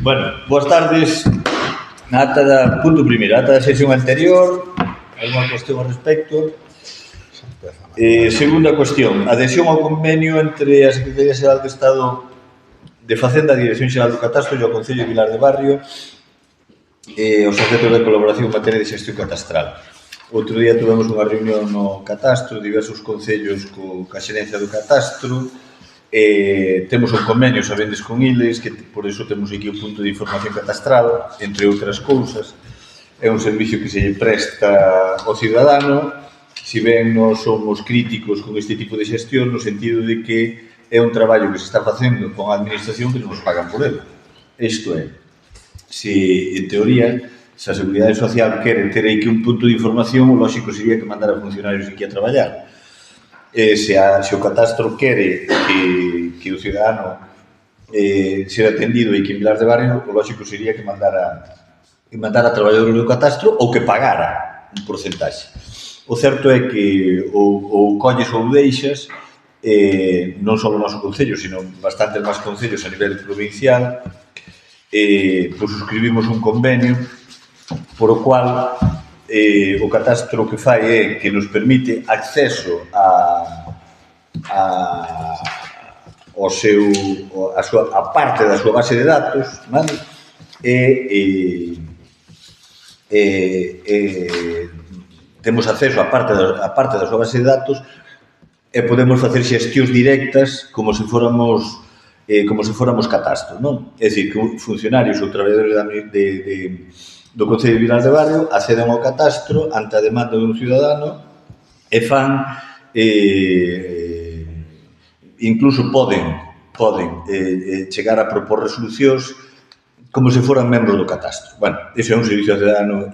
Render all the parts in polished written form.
Bueno, boas tardes. Punto primeiro, ata da sesión anterior, alguma cuestión ao respecto. Segunda cuestión, adhesión ao convenio entre a Secretaría Xeral de Estado de Facenda, a Dirección Xeral do Catastro e o Concello de Vilar de Barrio os efectos de colaboración en materia de xestión catastral. Outro día tivemos unha reunión no catastro, diversos concellos coa xerencia do catastro. Temos un convenio, sabendes, con ILES, que por iso temos aquí un punto de información catastral, entre outras cousas. É un servicio que se lle presta ao cidadano, si ben nós somos críticos con este tipo de xestión, no sentido de que é un traballo que se está facendo con a administración que nos pagan por ele. Isto é, se, en teoría, se a Seguridade Social quere ter aquí un punto de información, o lógico sería que mandara funcionarios aquí a traballar. Se o catastro quere que o cidadano ser atendido aquí en Vilar de Barrio, o lógico sería que mandara a traballadores do catastro ou que pagara un porcentaxe. O certo é que ou colles ou deixas, non só o noso concello, sino bastantes máis concellos a nivel provincial, pois suscribimos un convenio por o cual o catastro que fai é que nos permite acceso a parte da súa base de datos, vale? Temos acceso a parte da súa base de datos e podemos facer xestións directas como se fóramos catastro, non? É dicir, que funcionarios ou traballadores do Concello de Vilar de Barrio acceden ao catastro ante a demanda dun cidadano e fan, incluso poden chegar a propor resolucións como se foran membros do catastro. Bueno, ese é un servicio cidadano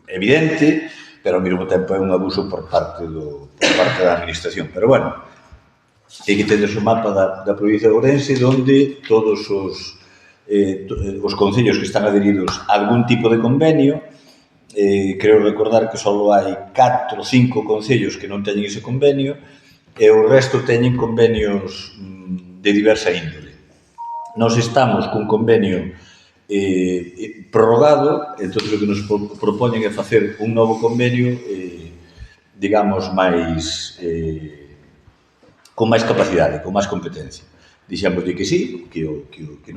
evidente, pero ao mesmo tempo é un abuso por parte da administración. Pero bueno, hai que tener o mapa da provincia de Ourense, onde todos os concellos que están adheridos a algún tipo de convenio, creo recordar que só hai 4 ou 5 concellos que non teñen ese convenio e o resto teñen convenios de diversa índole. Nós estamos cun convenio prorrogado, entón o que nos propoñen é facer un novo convenio, digamos, con máis capacidade, con máis competencia. Dixémoslle que sí, que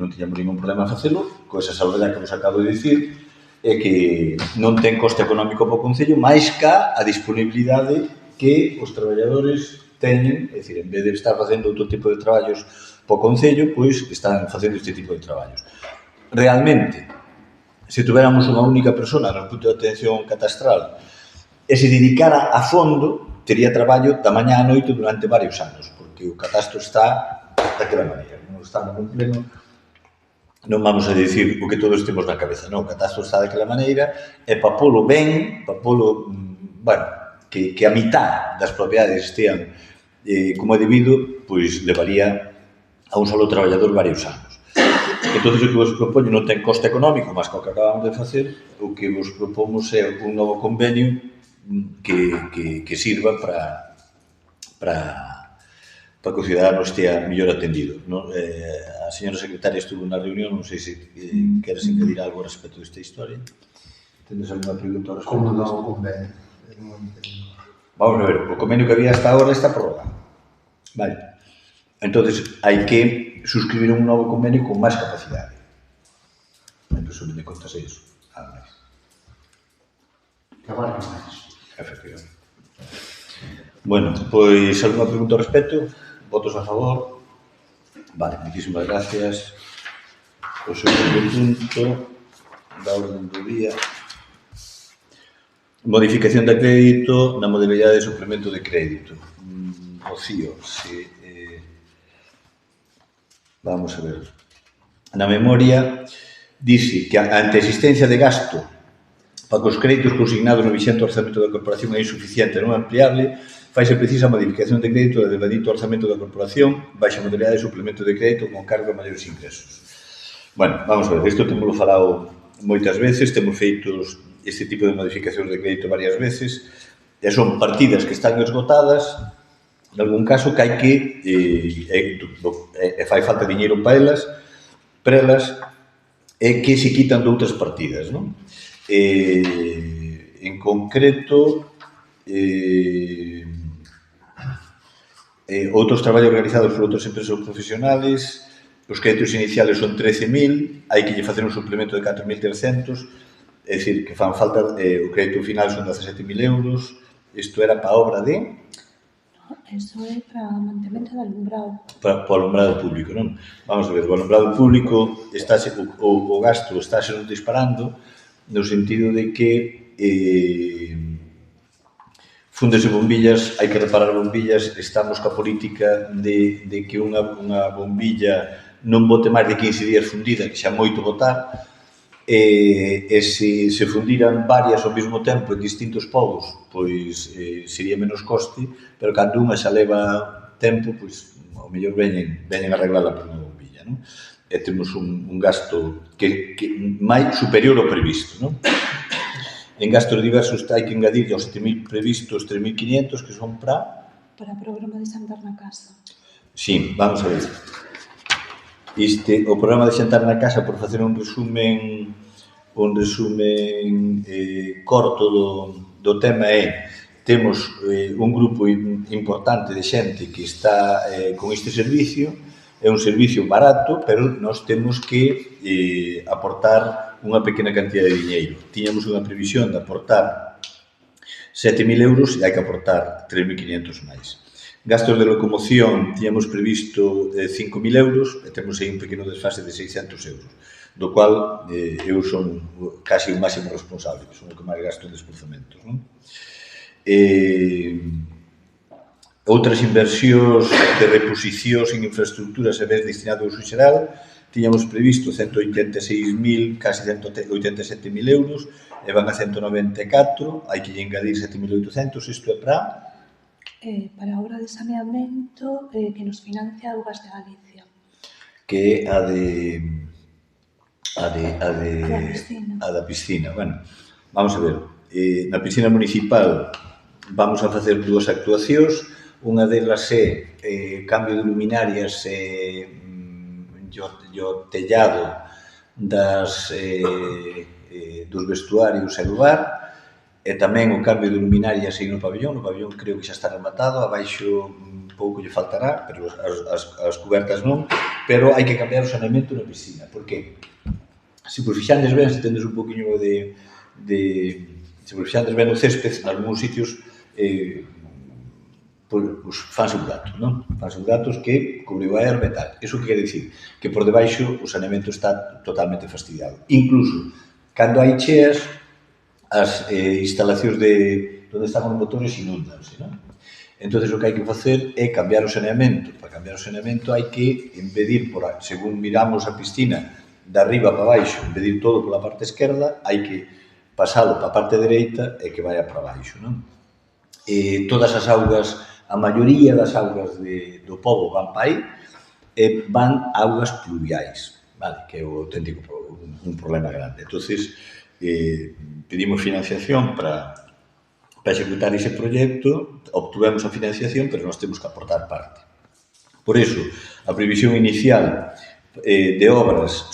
non tiñamos ningún problema a facelo, con esa salvedade que vos acabo de dicir, é que non ten coste económico para o Concello, máis ca a disponibilidade que os traballadores teñen, é dicir, en vez de estar facendo outro tipo de traballos para o Concello, pois están facendo este tipo de traballos. Realmente, se tuveramos unha única persona no punto de atención catastral e se dedicara a fondo, tería traballo da mañá á noite durante varios anos, porque o catastro está daquela maneira, non estamos nun pleno, non vamos a dicir o que todos temos na cabeza, non, o catastro está daquela maneira, e para polo ben, bueno, que a mitad das propiedades estean como é debido, pois levaría a un solo traballador varios anos. Entón, o que vos propoño non ten coste económico, mas co que acabamos de facer, o que vos propomos é un novo convenio que sirva para que o cidadano estea mellor atendido. A señora secretaria estuvo na reunión, non sei se queres encadir algo respecto desta historia. Tendes alguna pregunta ao respecto? Como non o convenio? Vamos a ver, o convenio que había hasta agora está prorrogado. Vale. Entón, hai que suscribir un novo convenio con máis capacidade. En resumen de contas é iso, nada máis. Que abarque máis. Efectivamente. Bueno, pois, alguna pregunta ao respecto? Votos a favor? Vale, muchísimas gracias. O segundo punto da orden do día. Modificación de crédito na modalidade de suplemento de crédito. Rocío, si... Vamos a ver. Na memoria, dice que ante a existencia de gasto para que os créditos consignados no vixente orzamento da corporación é insuficiente e non ampliable, faise precisa a modificación de crédito do devandito orzamento da corporación baixa a modalidade de suplemento de crédito con cargo a maiores ingresos. Bueno, vamos a ver, isto temos falado moitas veces, temos feito este tipo de modificacións de crédito varias veces, e son partidas que están esgotadas, en algún caso que hai que, fai falta diñeiro para elas, prelas é que se quitan de outras partidas, non? En concreto, outros traballos realizados por outras empresas ou profesionales, os créditos iniciales son 13.000, hai que lle facer un suplemento de 4.300, é dicir, que fan falta, o crédito final son 17.000 euros, isto era para a obra de... Eso é para o mantemento do alumbrado. Para o alumbrado público, non? Vamos a ver, o alumbrado público estáse, o gasto estáse disparando no sentido de que fúndese bombillas, hai que reparar bombillas, estamos ca política de que unha bombilla non bote máis de 15 días fundida, que xa moito botar, e se fundiran varias ao mesmo tempo en distintos povos, pois sería menos coste, pero cando unha xa leva tempo, pois ao mellor veñen a arreglala por unha bombilla, non? E temos un gasto que máis superior ao previsto, non? En gastos diversos hai que engadir aos 7.000 previstos 3.500 que son para... Para o programa de xantar na casa. Sí, vamos a ver. O programa de xantar na casa, por facer un resumen corto do tema é temos un grupo importante de xente que está con este servicio, é un servicio barato, pero nós temos que aportar unha pequena cantidad de diñeiro. Tiñamos unha previsión de aportar 7.000 euros e hai que aportar 3.500 máis. Gastos de locomoción, tiñamos previsto 5.000 euros e temos aí un pequeno desfase de 600 euros, do cual eu son casi o máximo responsable, son o que máis gasto en desplazamentos, non? Outras inversións de reposicións en infraestructuras e bens destinados ao uso xeral, tiñamos previsto 186.000, casi 187.000 euros, e van a 194, hai que lle engadir 7.800, isto é para... Para a obra de saneamento que nos financia Augas de Galicia. Que é a da piscina. Bueno, vamos a ver, na piscina municipal vamos a facer dúas actuacións, unha delas é cambio de luminarias e o tellado dos vestuarios e do bar, e tamén o cambio de luminarias aí no pabellón creo que xa está rematado, abaixo pouco lle faltará, pero as cubertas non, pero hai que cambiar o saneamento na piscina. Por que? Se vos fixandes ben, se tendes un poquinho se vos fixandes ben o césped, en algúns sitios pois fanse buratos, non? Fanse buratos que cubriu a erva e tal. Iso que quere dicir? Que por debaixo o saneamento está totalmente fastidiado. Incluso, cando hai cheas, as instalacións onde están os motores inúndanse, non? Entón, o que hai que facer é cambiar o saneamento. Para cambiar o saneamento hai que embedir, según miramos a piscina, de arriba para baixo, embedir todo pola parte esquerda, hai que pasalo para a parte dereita e que vaya para baixo, non? Todas as augas, a maioría das augas do pobo van para aí, e van augas pluviais, vale? Que é o auténtico un problema grande. Entón, pedimos financiación para executar ese proxecto, obtuvemos a financiación, pero nós temos que aportar parte. Por iso, a previsión inicial de obras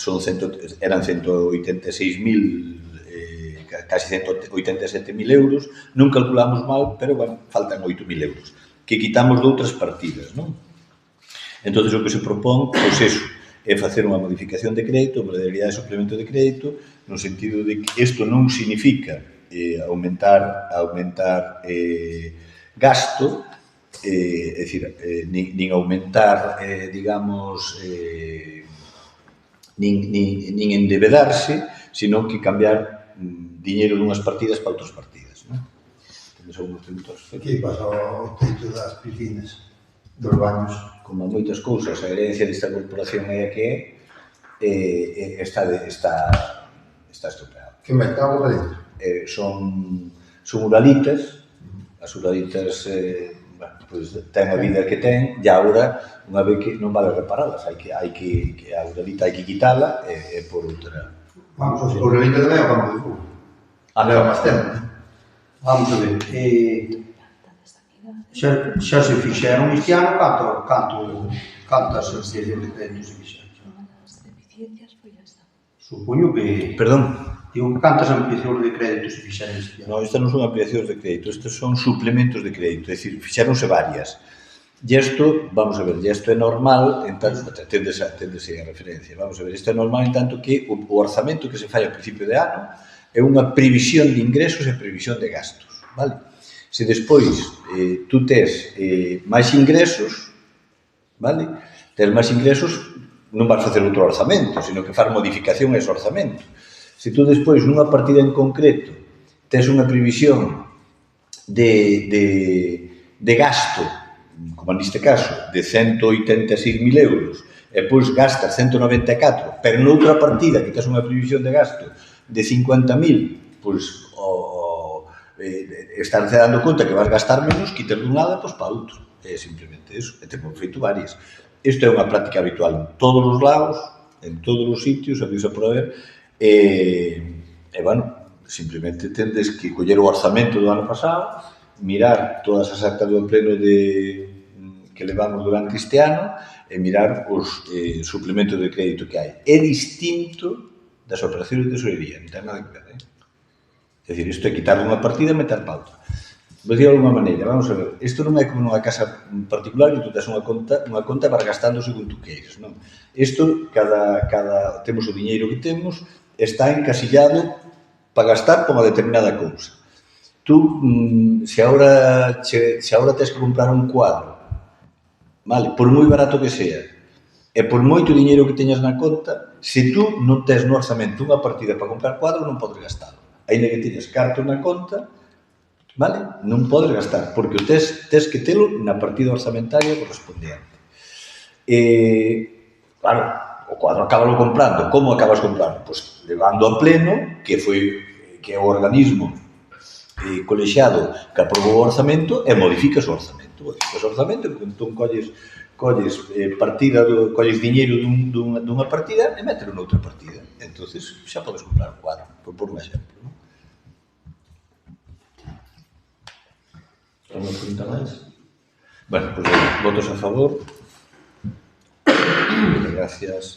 eran 186.000, casi 187.000 euros, non calculamos mal, pero bueno, faltan 8.000 euros, que quitamos de outras partidas, non? Entón, o que se propón, pois eso, é facer unha modificación de crédito, modalidade de suplemento de crédito, no sentido de que isto non significa aumentar gasto, é dicir, nin aumentar, digamos, nin endebedarse, sino que cambiar diñeiro dunhas partidas para outras partidas, non? Temos algúns tributos. Que pasa ao teito das piscinas, dos baños? Como moitas cousas, a herencia desta corporación é a que está estropeada. Que metamos para dentro? Son uralitas, as uralitas pois, ten a vida que ten, e agora, unha vez que non vale reparalas, a uralita hai que quitala e por outra. Vamos, os uralitas tamén ao campo de fútbol. Leva máis tempo. Vamos a ver, xa se fixeron este ano, cantas asociacións de crédito se fixeron? Ciencias foi esta. Supoño que... Perdón. Digo, cantas ampliacións de crédito se fixeron este ano? Non, estas non son ampliacións de crédito, estes son suplementos de crédito, é dicir, fixéronse varias. E isto, vamos a ver, e isto é normal, en tanto, tendes a referencia, vamos a ver, isto é normal en tanto que o orzamento que se fai ao principio de ano é unha previsión de ingresos e previsión de gastos, vale? Se despois tú tes máis ingresos, vale? Tes máis ingresos, non vas facer outro orzamento, sino que faz modificación a ese orzamento. Se tú despois nunha partida en concreto tes unha previsión de gasto, como neste caso, de 186.000 euros, e pois gastas 194, pero noutra partida que tes unha previsión de gasto de 50.000, pois estás dando conta que vas gastar menos, quitas dun lado, pois para outro. É simplemente iso, e temos feito varias. Isto é unha práctica habitual en todos os lados, en todos os sitios, habéis a poder, bueno, simplemente tendes que coller o orzamento do ano pasado, mirar todas as actas do pleno que levamos durante este ano e mirar os suplementos de crédito que hai. É distinto das operacións de tesorería, non ten nada que ver, É dicir, isto é quitar unha partida e meter para outra. Vou dicir de alguma maneira, vamos a ver, isto non é como nunha casa particular e tú tes unha conta e vas gastando según tú queires, non? Isto, temos o diñeiro que temos, está encasillado para gastar por unha determinada cousa. Tú, se agora tes que comprar un cuadro, vale, por moi barato que sea, e por moito diñeiro que teñas na conta, se tú non tes no orzamento unha partida para comprar cuadro, non podes gastalo. Ainda que teñas cartos na conta, vale, non podes gastar, porque tes que telo na partida orzamentaria correspondiente. Claro, o cuadro acábalo comprando. Como acabas comprando? Pois levando a pleno, que é o organismo colexiado que aprobou o orzamento, e modificas o orzamento. Modificas o orzamento, entón colles diñeiro dunha partida e mételo noutra partida. Entón, xa podes comprar un cuadro, por un exemplo, non? Alguna pregunta máis? Bueno, pois votos a favor. Gracias.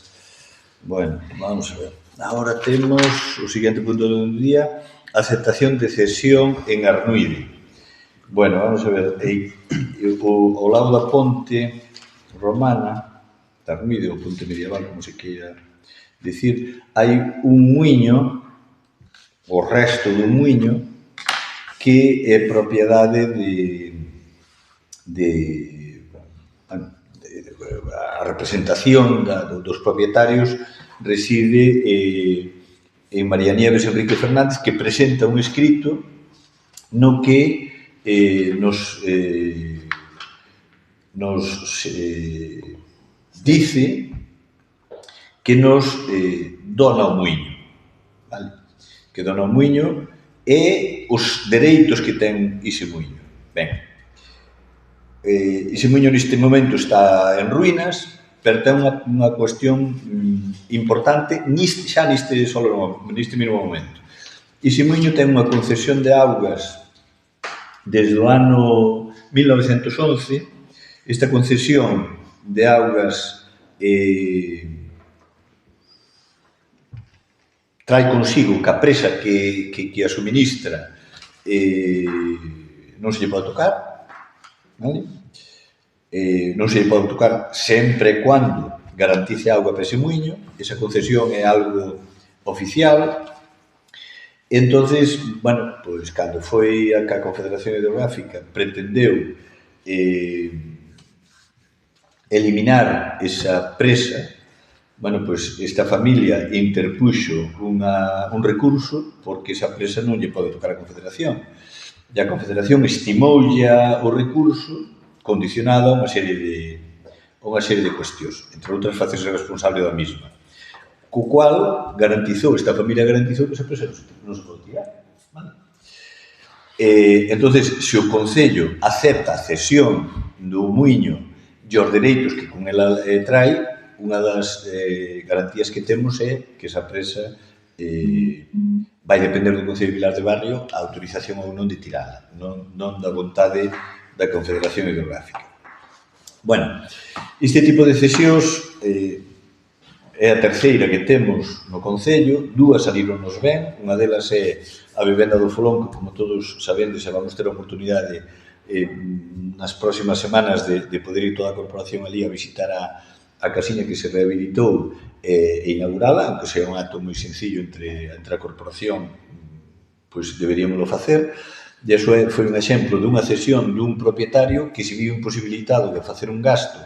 Bueno, vamos a ver. Ahora temos o seguinte punto do día, aceptación de cesión en Arnuide. Bueno, vamos a ver. Ao lado da ponte romana, da Arnuide, ou ponte medieval, como se queira dicir, hai un muiño, o resto dun muiño, que é propiedade a representación dos propietarios reside en María Nieves Enrique Fernández, que presenta un escrito no que nos dice que nos dona o muiño, vale? Que dona o muiño e os dereitos que ten ese muiño. Ben, ese muiño neste momento está en ruínas, pero ten unha cuestión importante xa neste mesmo momento. Ese muiño ten unha concesión de augas desde o ano 1911. Esta concesión de augas trae consigo que a presa que a suministra non se lle pode tocar, vale? Non se lle pode tocar sempre e cuando garantice auga para ese muiño. Esa concesión é algo oficial. Entonces, bueno, pois cando foi a Confederación Hidrográfica pretendeu eliminar esa presa, bueno, pois esta familia interpuxo un recurso porque esa presa non lle pode tocar a Confederación. E a Confederación estimoulle o recurso condicionado a unha serie de cuestións, entre outras facerse responsable da mesma. Co cual, esta familia garantizou que esa presa non se pode tirar. Vale? Entón, se o Concello acepta a cesión do muiño e os dereitos que con ela trae, unha das garantías que temos é que esa presa vai depender do Concello de Vilar de Barrio a autorización ou non de tirala, non da vontade da Confederación Hidrográfica. Bueno, este tipo de cesións é a terceira que temos no Concello, dúas salíronnos ben, unha delas é a vivenda do Folón, que, como todos sabendes, vamos ter a oportunidade nas próximas semanas de poder ir toda a corporación ali a visitar a casiña que se rehabilitou e inaugurala, aunque sea un acto moi sencillo entre a corporación, pois deberíamoslo facer. E iso foi un exemplo dunha cesión dun propietario que se viu imposibilitado de facer un gasto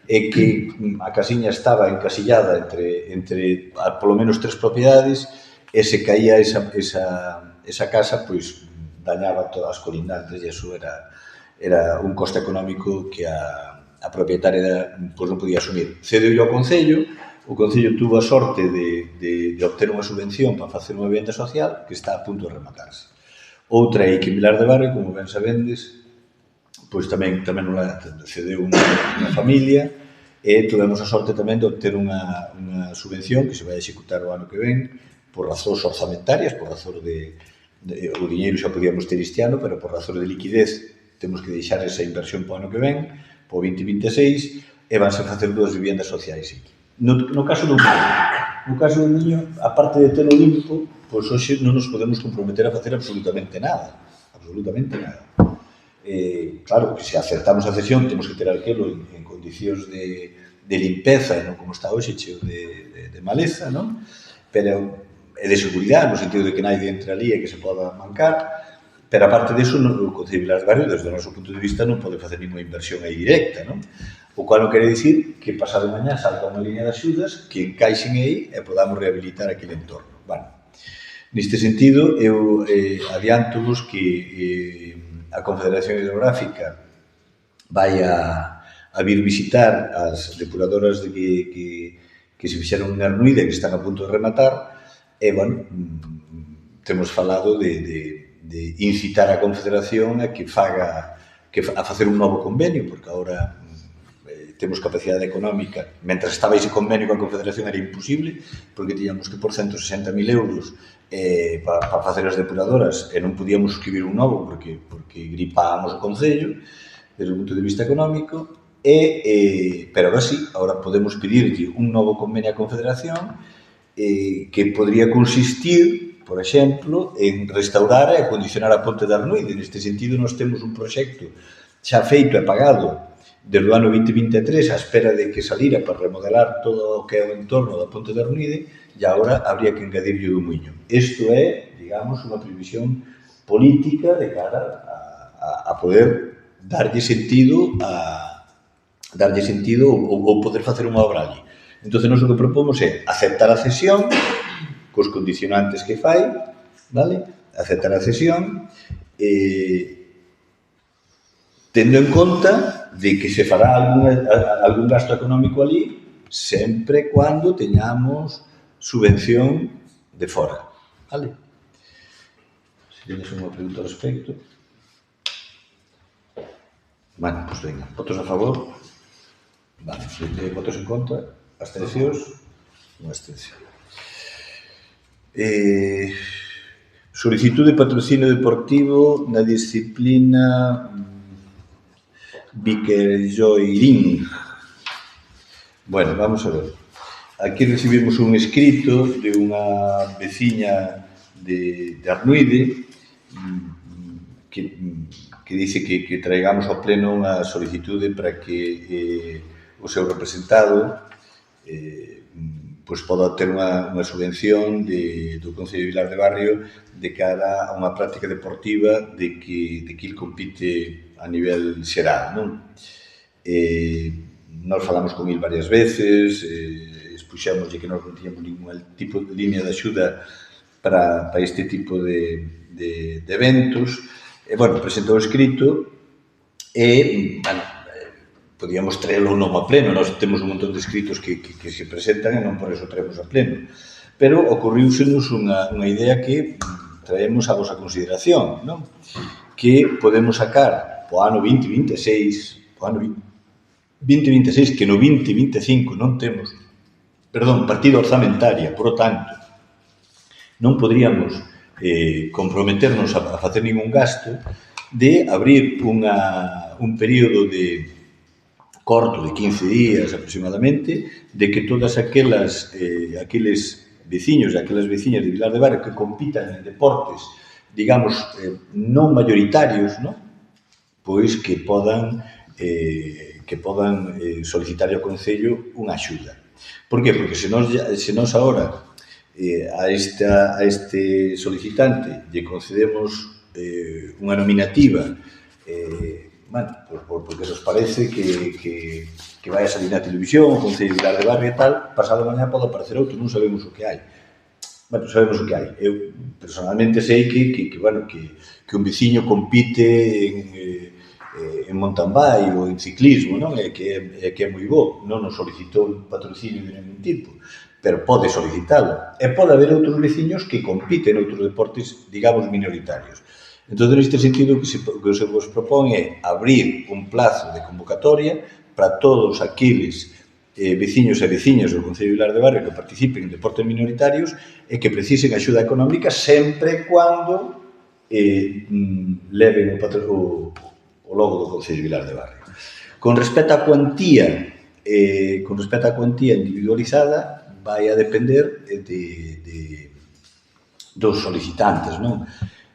e que a casiña estaba encasillada entre polo menos 3 propiedades e se caía esa casa, pois dañaba todas as colindantes e iso era un coste económico que a propietaria pois non podía asumir. Cedeu ao Concello, o Concello tuvo a sorte de obter unha subvención para facer unha vivenda social que está a punto de rematarse. Outra é que en Vilar de Barrio, como ben sabendes, pois tamén non la cedeu unha familia e tivemos a sorte tamén de obter unha subvención que se vai executar o ano que ven por razóns orzamentarias, por razóns o diñeiro xa podíamos ter este ano, pero por razóns de liquidez temos que deixar esa inversión para o ano que ven, para o 2026, e vanse facer 2 viviendas sociais aquí. No caso do niño, aparte de telo limpo, pois hoxe non nos podemos comprometer a facer absolutamente nada. Claro, que se acertamos a cesión, temos que ter aquilo en condicións de limpeza, e non como está hoxe, cheo de maleza, non? Pero é de seguridade, no sentido de que nadie entre ali e que se poda mancar, pero aparte disso, o Concello de Vilar de Barrio, desde o noso punto de vista, non pode facer ninguna inversión aí directa, non? O cual non quere dicir que pasado mañá salga unha liña de axudas que encaixen aí e podamos rehabilitar aquele entorno. Bueno, neste sentido, eu adianto-vos que a Confederación Hidrográfica vai a vir visitar as depuradoras que se fixeron en Arnuide, que están a punto de rematar, e, bueno, temos falado de incitar a Confederación a que a facer un novo convenio, porque agora temos capacidade económica. Mentras estaba ese convenio con a Confederación era imposible, porque tiñamos que por 160.000 euros para facer as depuradoras e non podíamos suscribir un novo porque gripábamos o Concello desde o punto de vista económico, pero agora sí, agora podemos pedirlle un novo convenio á Confederación que podría consistir, por exemplo, en restaurar e acondicionar a ponte de Arnuide. Neste sentido, nós temos un proxecto xa feito e pagado desde o ano 2023 á espera de que salira para remodelar todo o que é o entorno da ponte de Arnuide, e agora habría que engadirlle o Muiño. Isto é, digamos, unha previsión política de cara a poder darlle sentido ou poder facer unha obra allí. Entón, nós o que propomos é aceptar a cesión cos condicionantes que fai, vale? Aceptar a cesión tendo en conta de que se fará algún gasto económico ali sempre cando teñamos subvención de fora, vale? Se tenes unha pregunta ao respecto. Bueno, pois venga, votos a favor? Vale, votos en contra? Abstencións? Unha abstención. Solicitud de patrocinio deportivo na disciplina Biquerjoirín. Bueno, vamos a ver. Aquí recibimos un escrito de unha veciña de Arnuide que dice que traigamos ao pleno unha solicitude para que o seu representado pois poda ter unha subvención do Concello de Vilar de Barrio de cara a unha práctica deportiva de que il compite a nivel xeral, non? Nós falamos con il varias veces, expuxémoslle que nós non tiñamos ningún tipo de línea de axuda para este tipo de eventos. Bueno, presentou o escrito e, bueno, podíamos traerlo non a pleno, nós temos un montón de escritos que se presentan e non por eso traemos a pleno. Pero ocorriúsenos unha idea que traemos a vosa consideración, non? Que podemos sacar o ano 2026, que no 2025 non temos, partida orzamentaria, por tanto, non podríamos comprometernos a facer ningún gasto de abrir un período de corto de 15 días aproximadamente, de que todas aqueles veciños e aquelas veciñas de Vilar de Barrio que compitan en deportes, digamos, non mayoritarios, non? Pois que podan solicitar ao Concello unha axuda. Por que? Porque se nós agora a este solicitante lle concedemos unha nominativa, porque nos parece que vai a salir na televisión, o Concello de Vilar de Barrio e tal, pasado mañá pode aparecer outro, non sabemos o que hai. Bueno, sabemos o que hai. Eu personalmente sei que un veciño compite en mountain bike ou en ciclismo, non? E que é moi bo, non nos solicitou un patrocinio de ningún tipo, pero pode solicitalo. E pode haber outros veciños que compiten en outros deportes, digamos, minoritarios. Entón, neste sentido, o que se vos propón é abrir un plazo de convocatoria para todos aqueles veciños e veciñas do Concello de Vilar de Barrio que participen en deportes minoritarios e que precisen axuda económica sempre cando leven o logo do Concello de Vilar de Barrio. Con respecto á cuantía individualizada, vai a depender dos solicitantes, non?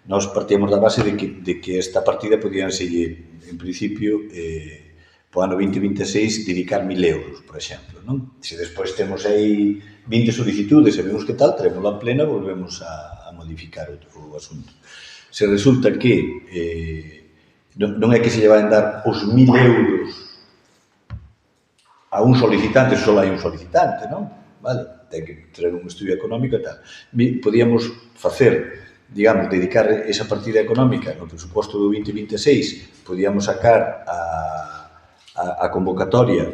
Nós partíamos da base de que esta partida podían seguir, en principio, po ano 2026, dedicar 1.000 euros, por exemplo, non? Se despois temos aí 20 solicitudes e vemos que tal, teremos a plena e volvemos a modificar o asunto. Se resulta que non é que se lle van dar os 1.000 euros a un solicitante, só hai un solicitante, non? Vale, ten que traer un estudio económico e tal. Podíamos facer, digamos, dedicar esa partida económica no presuposto do 2026, podíamos sacar a convocatoria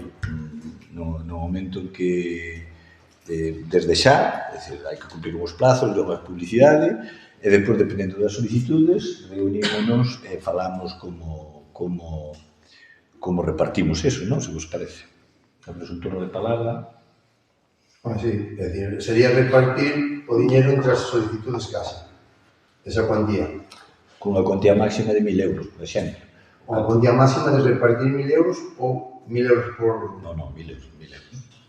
no momento en que desde xa, é dicir, hai que cumprir os plazos, logo a publicidade, e depois, dependendo das solicitudes, reunímonos e falamos como repartimos eso, non? Se vos parece. Abres un turno de palabra. Sí, é dicir, sería repartir o diñeiro entre as solicitudes que hacen, esa cuantía. Con a cuantía máxima de 1.000 euros, por exemplo. A cuantía máxima de repartir 1.000 euros ou 1.000 euros por... Non, 1.000 euros,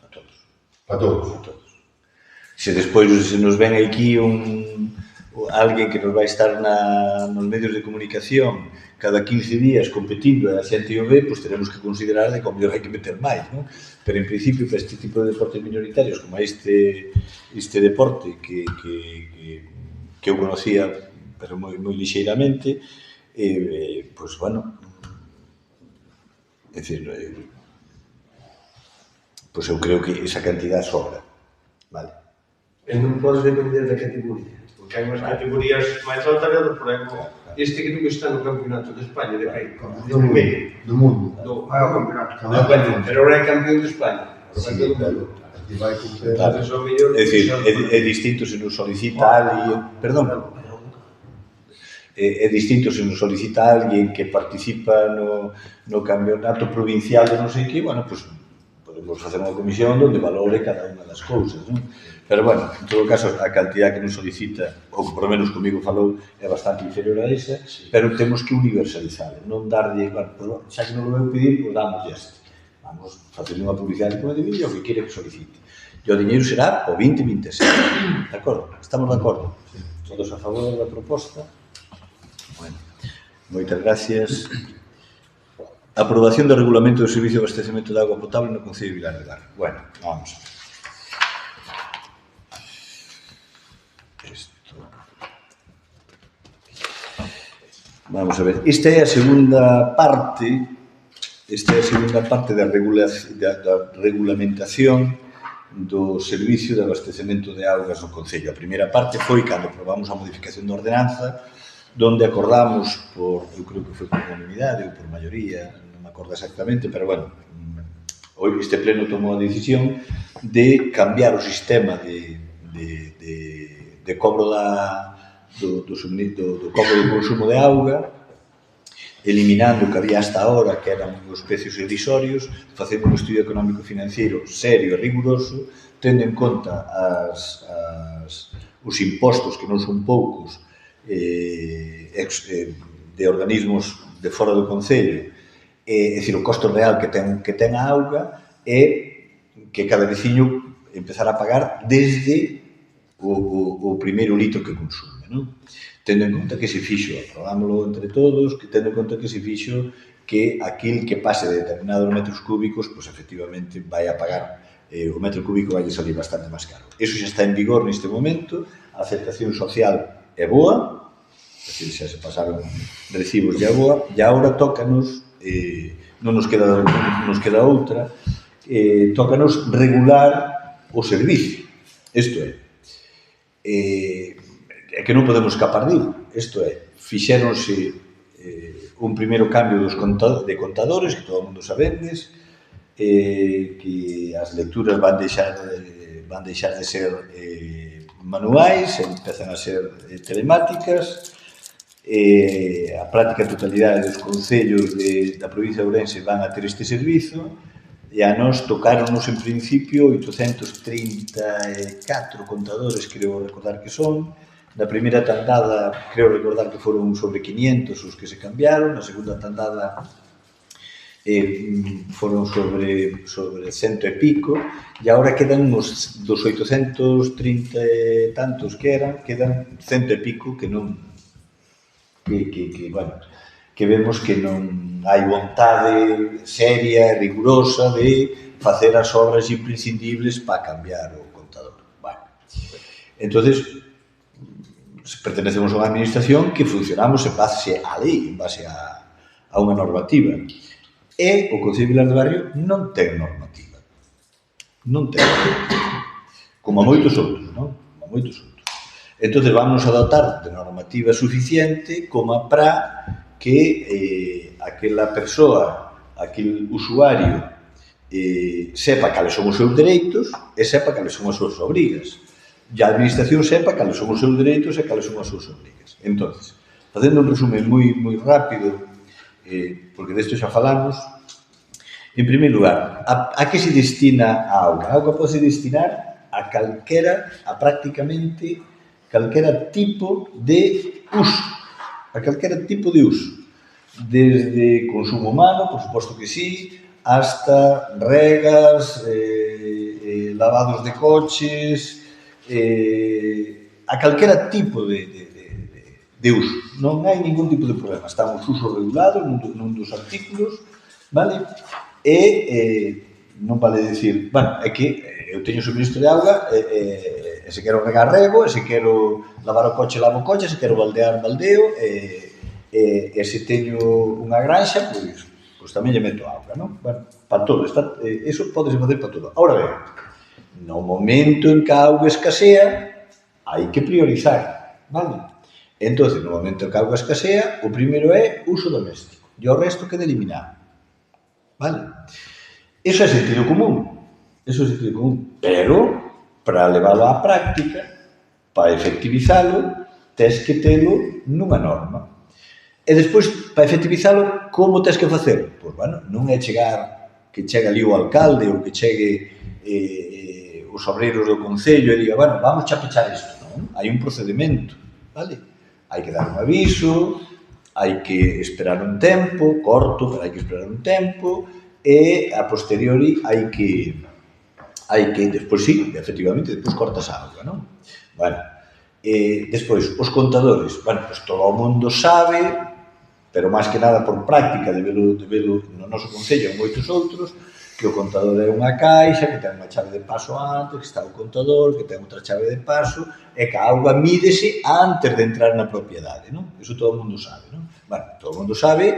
a todos. A todos? A todos. Se despois se nos ven aquí alguén que nos vai estar nos medios de comunicación cada 15 días competindo e a xente o ve, pois teremos que considerar que ao mellor hai que meter máis, non? Pero en principio, para este tipo de deportes minoritarios, como este deporte que eu conocía, pero moi lixeiramente, pois, bueno, é dicir, pois eu creo que esa cantidad sobra, vale? E non pode depender da categoría, porque hai unhas categorías máis altas e outras, por exemplo, este creo que está no campeonato de España, de Caín, Do mundo. o campeonato. Pero ahora é campeón de España. Sí, claro. Claro. É dicir, é distinto se nos solicita alguén, perdón, é distinto se nos solicita alguén que participa no campeonato provincial de non sei que, bueno, pois podemos facer unha comisión onde valore cada unha das cousas, non? Pero, bueno, en todo caso, a cantidad que nos solicita, ou por lo menos comigo falou, é bastante inferior a esa, pero temos que universalizar, non darlle, bueno, xa que non lo veu pedir, pois damos este. Vamos facer unha publicidade como de vídeo, o que quere que solicite. E o diñeiro será o 2026. De acordo? Estamos de acordo? Todos a favor da proposta? Bueno, moitas gracias. Aprobación do regulamento do servicio de abastecemento de agua potable no Concello de Vilar de Barrio. Bueno, vamos a ver. Vamos a ver. Esta é a segunda parte da regulamentación do servicio de abastecemento de augas no Concello. A primeira parte foi cando aprobamos a modificación da ordenanza, donde acordamos eu creo que foi por unanimidade ou por maioría, non me acordo exactamente, pero bueno, este pleno tomou a decisión de cambiar o sistema de cobro do cobro do consumo de auga, eliminando o que había hasta ahora, que eran os precios irrisorios, facendo un estudio económico financiero serio e riguroso, tendo en conta os impostos, que non son poucos, de organismos de fora do Concello, É dicir, o costo real que ten a auga é que cada veciño empezar a pagar desde o primeiro litro que consume, non? Tendo en conta que se fixo, aprovámoslo entre todos, que tendo en conta que se fixo que aquil que pase de determinados metros cúbicos, pois efectivamente vai a pagar o metro cúbico vai salir bastante máis caro. Eso xa está en vigor neste momento, a aceptación social é boa, é dicir, xa se pasaron recibos de boa, e agora tócanos, non nos queda outra, tócanos regular o servicio. Isto é que non podemos escapar dilo. Isto é, fixéronse un primeiro cambio de contadores, que todo o mundo sabedes, que as lecturas van deixar de ser manuais, empezan a ser telemáticas, a práctica totalidade dos concellos da provincia de Ourense van a ter este servizo, e a nós tocaronos en principio 834 contadores, creo recordar que son. Na primeira tandada, creo recordar que foron sobre 500 os que se cambiaron, na segunda tandada foron sobre 100 e pico, e agora quedan dos 830 e tantos que eran, quedan 100 e pico que non, que vemos que non hai vontade seria e rigurosa de facer as obras imprescindibles para cambiar o contador. Entonces, pertenecemos a unha administración que funcionamos en base á lei, en base a unha normativa. E o Concello de Vilar de Barrio non ten normativa. Non ten normativa. Como a moitos outros, non? Como a moitos outros. Entón, vamos a dotar de normativa suficiente como para que aquela persoa, aquel usuario, sepa cales son os seus dereitos e sepa cales son as súas obrigas. E a administración sepa cales son os seus dereitos e cales son as súas obrigas. Entón, facendo un resumen moi rápido, porque desto xa falamos, en primeiro lugar, a que se destina a auga? A auga pode destinar a prácticamente calquera tipo de uso, desde consumo humano, por suposto que sí, hasta regas, lavados de coches, a calquera tipo de uso. Non hai ningún tipo de problema. Estamos uso regulado nun dos artículos, vale? E non vale dicir, é que eu teño suministro de auga e se quero regar rego, e se quero lavar o coche, lavo o coche, se quero baldear, baldeo, e se teño unha granxa, pois tamén lle meto auga, non? Para todo, eso podese facer para todo. Ahora ben, no momento en que a auga escasea, hai que priorizar, vale? Entón, no momento en que a auga escasea, o primeiro é uso doméstico, e o resto queda eliminado, vale? Eso é sentido común, pero para leválo á práctica, para efectivizalo, tes que telo nunha norma. E despois, para efectivizalo, como tes que facer? Pois, non é que chegue ali o alcalde ou que chegue os obreiros do Concello e diga, vamos a pechar isto. Non, hai un procedimento, vale? Hai que dar un aviso, hai que esperar un tempo, corto, pero hai que esperar un tempo, e a posteriori hai que despois sí, efectivamente, despois cortas a auga, non? Despois, os contadores, pois todo o mundo sabe, pero máis que nada por práctica de velo no noso Concello e moitos outros, que o contador é unha caixa, que ten unha chave de paso antes, que está o contador, que ten outra chave de paso, e que a auga mídese antes de entrar na propiedade, non? Iso todo o mundo sabe, non? Todo o mundo sabe,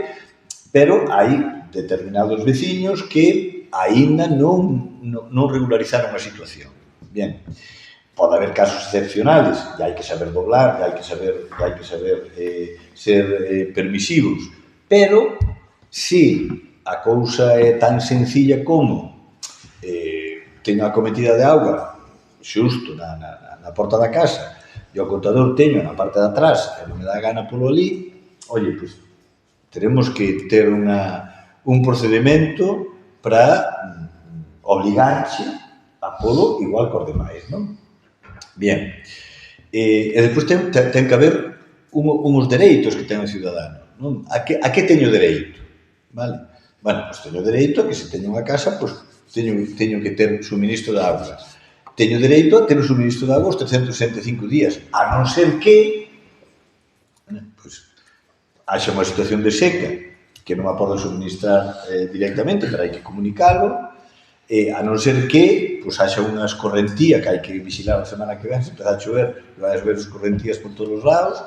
pero hai determinados veciños que aínda non regularizaron a situación. Bien, pode haber casos excepcionales, e hai que saber doblar, e hai que saber ser permisivos, pero se a cousa é tan sencilla como teño a cometida de auga xusto na porta da casa e o contador teño na parte de atrás e non me dá gana polo ali, pois teremos que ter un procedimento para obligarche a polo igual que os demais, non? Bien, e despois ten que haber uns dereitos que ten o cidadano, non? A que teño dereito, vale? Bueno, pois teño dereito a que se teño unha casa, pois teño que ter suministro de auga. Teño dereito a ter o suministro de auga os 365 días, a non ser que pois, haxa unha situación de seca que non a podo suministrar directamente, pero hai que comunicarlo, a non ser que pois, haxa unha escorrentía que hai que vigilar a semana que ven, se empezar a chover, vai a ver escorrentías por todos os lados,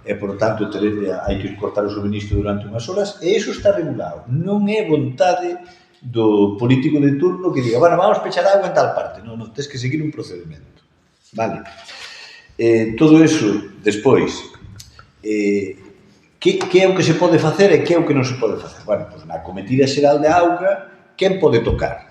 e, por tanto, hai que cortar o suministro durante unhas horas, e iso está regulado. Non é vontade do político de turno que diga, bueno, vamos pechar agua en tal parte. Non, tens que seguir un procedimento. Vale. Todo iso, despois, que é o que se pode facer e que é o que non se pode facer? Bueno, pois na Cometida Xeral de Auga, quen pode tocar?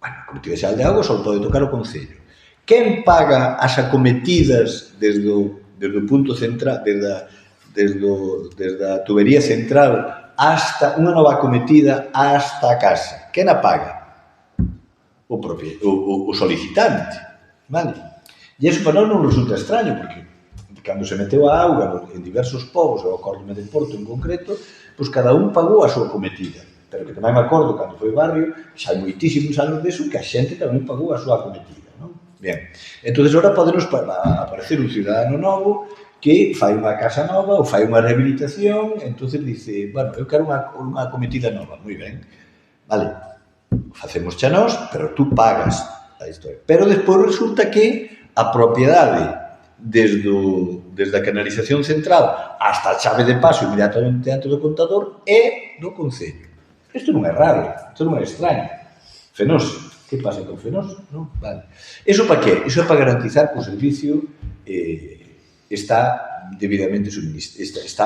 Bueno, a Cometida Xeral de Auga só pode tocar o Concello. Quen paga as acometidas desde o punto central, desde a tubería central hasta unha nova acometida hasta a casa? Quen a paga? O solicitante, vale? E iso para nós non resulta extraño, porque cando se meteu a auga en diversos povos, eu acórdome de Porto en concreto, pois cada un pagou a súa acometida. Pero que tamén me acordo, cando foi barrio, xa hai moitísimos anos deso, que a xente tamén pagou a súa acometida, non? Bien, entón, agora podenos aparecer un cidadano novo que fai unha casa nova ou fai unha rehabilitación, entón dice, bueno, eu quero unha acometida nova, moi ben, vale, facemos xa nós, pero tú pagas a historia. Pero despois resulta que a propiedade desde a canalización central hasta a chave de paso inmediatamente antes do contador é do Concello. Isto non é raro, isto non é extraño. Fenoso. Que pasa con Fenoso? Non? Vale. Iso para que? Iso é para garantizar que o servicio está debidamente suministrado, está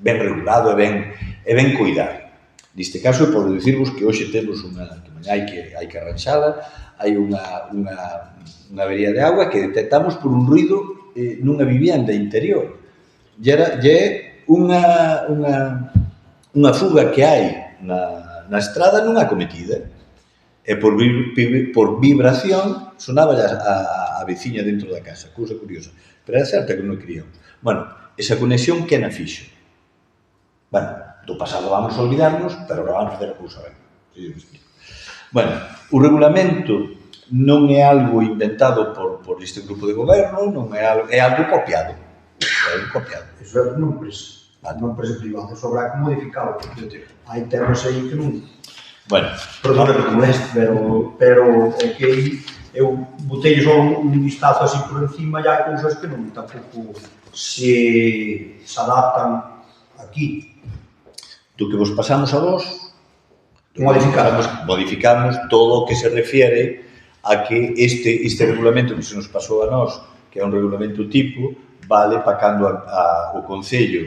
ben regulado e ben cuidado. Neste caso, podo dicirvos que hoxe temos que hai que arranxala, hai unha avería de agua que detectamos por un ruido nunha vivienda interior. E é unha fuga que hai na estrada nunha acometida. E por vibración sonaba a veciña dentro da casa, cousa curiosa. Pero é certa que non queríamos. Bueno, esa conexión que na fixo? Bueno, do pasado vamos a olvidarnos, pero agora vamos a facer a cousa ben. Bueno, o regulamento non é algo inventado por este grupo de goberno, non é algo copiado. É algo copiado. Iso é unha empresa privada, iso habrá que modificalo, porque hai temas aí que non... Bueno, perdona que moleste, pero é que eu botei só un vistazo así por encima e hai cousas que non tampouco se adaptan aquí. Do que vos pasamos a vos, modificamos todo o que se refiere a que este regulamento que se nos pasou a nós, que é un regulamento tipo, vale para cando o Concello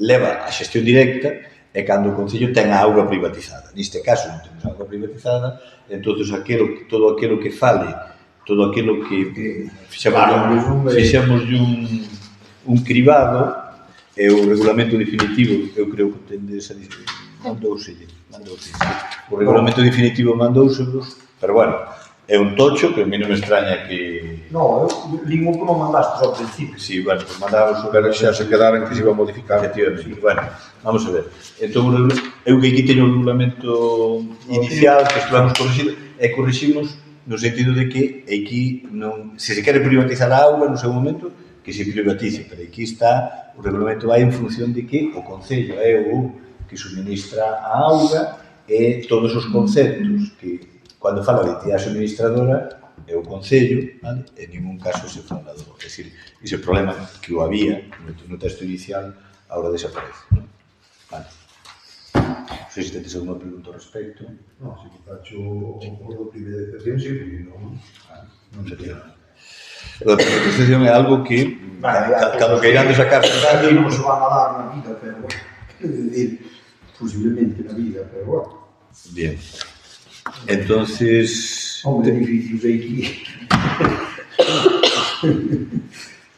leva a xestión directa e cando o Concello ten a auga privatizada. Neste caso non temos auga privatizada, entón todo aquilo que fale, todo aquilo que fixemos un cribado, e o regulamento definitivo, eu creo que tendes mandouselle. O regulamento definitivo mandouselos, pero bueno, é un tocho que a mí non me extraña que... No, eu lín o que me mandaste ao principio. Sí, bueno, pues mandábamos o pero xa se quedaran que se iba a modificar. Efectivamente, bueno, vamos a ver. Entón, eu que aquí teño o regulamento inicial que estuvamos corrigindo, e corriximos no sentido de que aquí non, se quere privatizar a auga no seu momento, que se privatice, pero aquí está, o regulamento vai en función de que o Concello é o que suministra a auga e todos os conceptos que, cando fala de entidade suministradora, é o Concello, vale? En ningún caso se fala do... É dicir, ese problema que o había no texto inicial, agora desaparece, non? Vale. Non sei se tedes alguma pregunta ao respecto. No, se que facho o acordo de privatización, sí, porque non sería nada. A privatización é algo que, cando queirán de sacarse aquí non se van a dar na vida, pero bueno, quero dicir, posiblemente na vida, pero bueno. Bien. Entonces... Hombre, edificios aquí.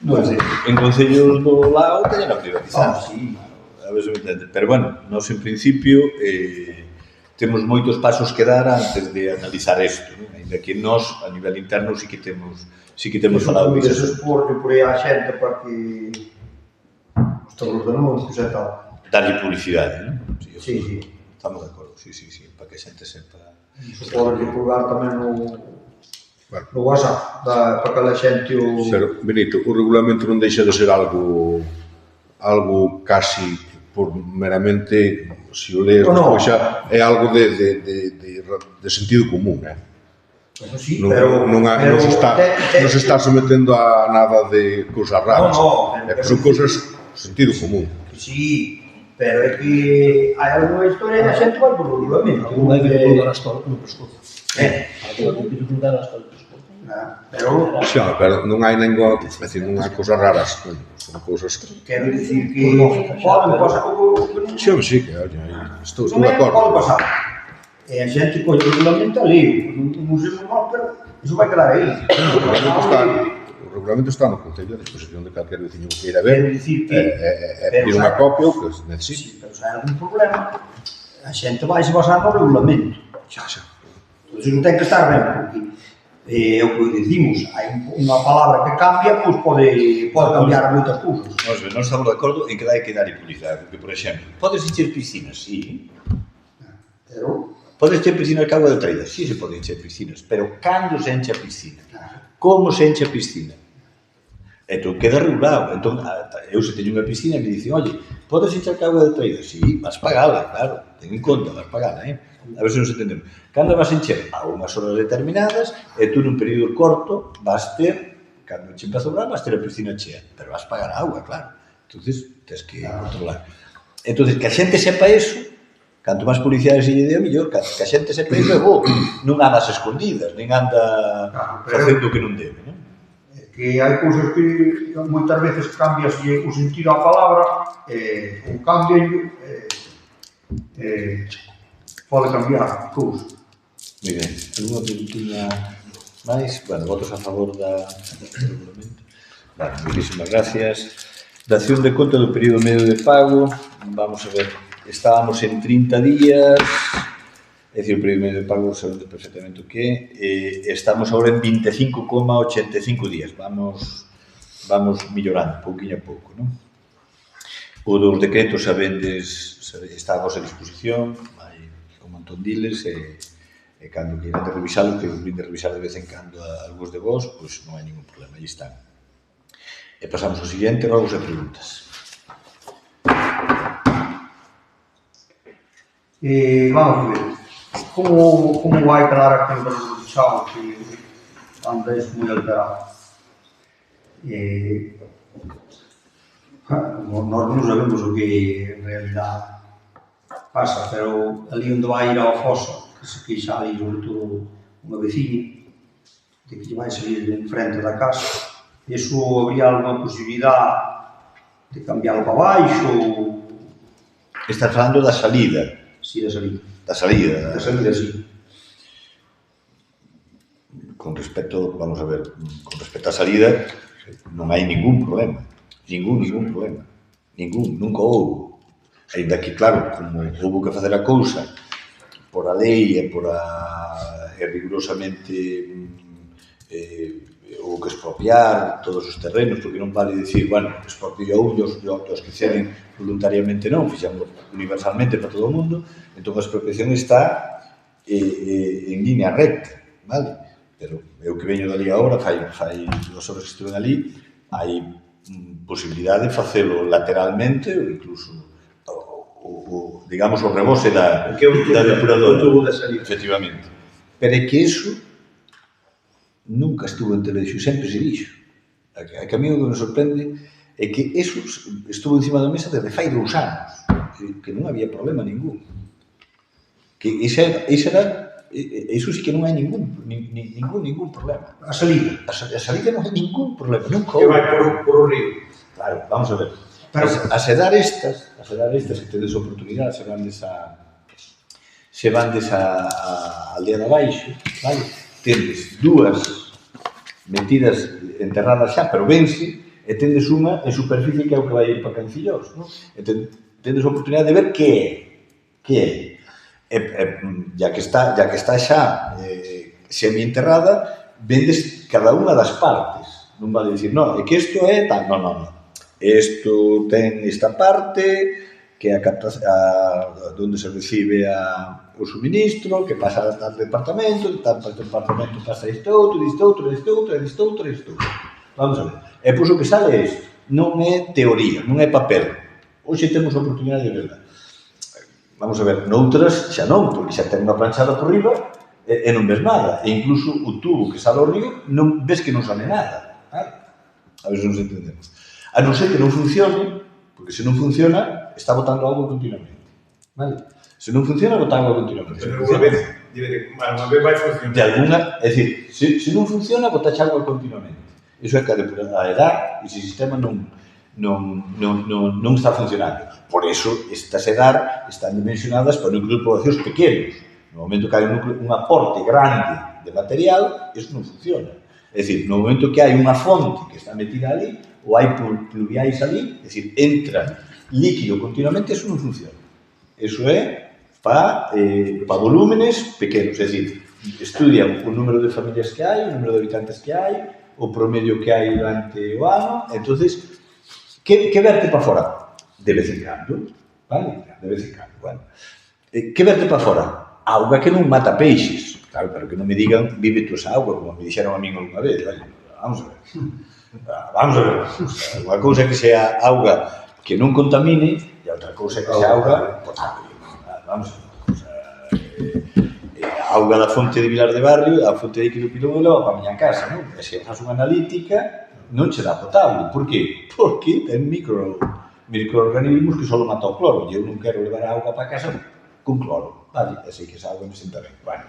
Non sei, en concellos do lado teñen a privatizar. Sí. A ver se me entende. Pero bueno, nós en principio temos moitos pasos que dar antes de analizar isto, non? Ainda que nós, a nivel interno, sí que temos falado disso. Eso por aí a xente para que os terros de anuncios e tal. Darlle publicidade, non? Sí. estamos de acordo, sí, para que a xente sepa. Iso pode divulgar tamén no WhatsApp, para que a xente o... Pero, Benito, o regulamento non deixa de ser algo casi por meramente, se o lees despois xa, é algo de sentido común, Eso sí, non, pero... non se está sometendo a nada de cousas raras. Son cousas de sentido común. Sí, pero é que hai alguna historia e a xente vai por o regulamento. Non hai que colgar as colas no pescozo. Hai que colgar as colas no pescozo. Pero, Xa, pero non hai ningún, non hai cousas raras, son cousas... quero dicir que poden pasar o que non... Sí, que, estou de Non é acordo. pode pasar. E a xente colle o regulamento ali, non sei mal, pero iso vai quedar aí. O regulamento está no Concello a disposición de calquer veciño que queira ver. Quero dicir que... Pedir unha copia ou que se necesite. Sí, pero se hai algún problema, a xente vai se basar no regulamento. Xa. Entón, non ten que estar ben, porque é o que dicimos, hai unha palabra que cambia, pois pode cambiar moitas cousas. Vamos ver, non estamos de acordo en que hai que dar e publicidade, porque, por exemplo, podes encher piscinas, sí. Pero, Podes encher piscinas que agua de traída, sí se pode encher piscinas, pero cando se enche a piscina? Como se enche a piscina? Entón, queda regulado. Entón, eu se teño unha piscina e me dicen, oye, podes encher que agua de traída? Sí, vas pagala, claro, ten en conta, vas pagala, A ver se nos entendemos. Cando vas encher? A unhas horas determinadas e tú nun período corto vas ter, cando che empeza a obrar, vas ter a piscina chea, pero vas pagar a agua, claro. Entonces, tens que controlar. Entonces, que a xente sepa eso, canto máis publicidade se lle dé, mellor, que a xente sepa iso é bo, non anda ás escondidas, nin anda facendo o que non debe, non? que hai cousas que moitas veces cambias o sentido á palabra, ou cambian, pode cambiar cousas. Moi ben, alguna preguntinha máis? Bueno, votos a favor do regulamento. Vale, moitísimas gracias. Dación de conta do período medio de pago, vamos a ver, estábamos en 30 días, é dicir, o período medio de pago sabemos perfectamente o que é, estamos agora en 25,85 días, vamos millorando, pouquinho a pouco, non? O dos decretos sabendes, está a vosa disposición, hai un montón diles, e cando queiran de revisalo, que os vin de revisar de vez en cando a algúns de vos, pois non hai ningún problema, aí están. E pasamos ao seguinte, rogos e preguntas. Vamos ver, como vai quedar aquilo do chão que anda isto moi alterado? Nós non sabemos o que en realidade pasa, pero ali onde vai ir ao foso, que se queixa ali sobre todo unha veciña, de que vai salir en frente da casa, iso habría alguna posibilidade de cambiarlo para baixo? Estás falando da salida. Sí, da salida. Da salida. Da salida, sí. Con respecto, vamos a ver, con respecto á salida, non hai ningún problema. Ningún problema. Nunca houve. Ainda que, claro, como houve que facer a cousa por a lei e rigurosamente houve que expropiar todos os terrenos, porque non vale dicir, bueno, expropio un e os que ceden voluntariamente non, fixamos universalmente para todo o mundo, entón a expropiación está en línea recta, vale? Pero eu que veño dali agora, fai 2 horas que estuve ali, hai posibilidade de facelo lateralmente ou incluso digamos o rebose da depuradora, efectivamente. Pero é que iso nunca estuvo en televisión, sempre se dixo. A que a mí o que me sorprende é que eso estuvo encima da mesa desde fai 2 anos, que non había problema ningún. Que iso sí que non hai ningún problema. A salida. A salida non hai ningún problema, nunca Que vai por o río. Claro, vamos a ver. A sedar estas, que tedes oportunidade, se vandes a aldea de abaixo, vale? Tendes 2 metidas enterradas xa, pero vense, e tendes unha en superficie que é o que vai ir para Cancillós, non? E tendes a oportunidade de ver que é. Ya que está xa semi-enterrada, vendes cada unha das partes. Non vale dicir, non, é que isto é tal, non. Isto ten esta parte, que é onde se recibe o suministro, que pasa al departamento, pasa isto outro, isto outro, isto outro, isto outro, isto outro. Vamos a ver. E pois o que sale é isto. Non é teoría, non é papel. Hoxe temos a oportunidade de verla. Vamos a ver, noutras xa non, porque xa ten unha planchada por riba e non ves nada. E incluso o tubo que sale ao río, non ves que non sale nada. A ver se nos entendemos. A non ser que non funcione, porque se non funciona, está botando auga continuamente. Vale? Se non funciona, bota auga continuamente. Pero unha vez vai funcionar. De alguna, é dicir, se non funciona, bota auga continuamente. Iso é que a edad, ese sistema non está funcionando. Por eso, estas edad están dimensionadas para núcleos de poblacións pequenos. No momento que hai un aporte grande de material, eso non funciona. É dicir, no momento que hai unha fonte que está metida ali, ou hai pluviais ali, é dicir, entra líquido continuamente, eso non funciona. Eso é para volúmenes pequenos, é dicir, estudian o número de familias que hai, o número de habitantes que hai, o promedio que hai durante o ano, entonces, que verte para fora? De vez en cando, vale? De vez en cando, bueno. Que verte para fora? Auga que non mata peixes. Claro, pero que non me digan, vive tú esa auga, como me dixeron a mí alguna vez, vale? Vamos a ver. Vamos a ver. Unha cousa que sea auga que non contamine e outra cousa que sea auga potable. Vamos a ver. A auga da fonte de Vilar de Barrio, a fonte de Iquido Pilón, leva para a miña casa, non? E se faz unha analítica, non che dá potable. Por qué? Porque ten microorganismos que só mata o cloro. E eu non quero levar a auga para casa con cloro. Vale, así que esa auga me senta ben. Bueno,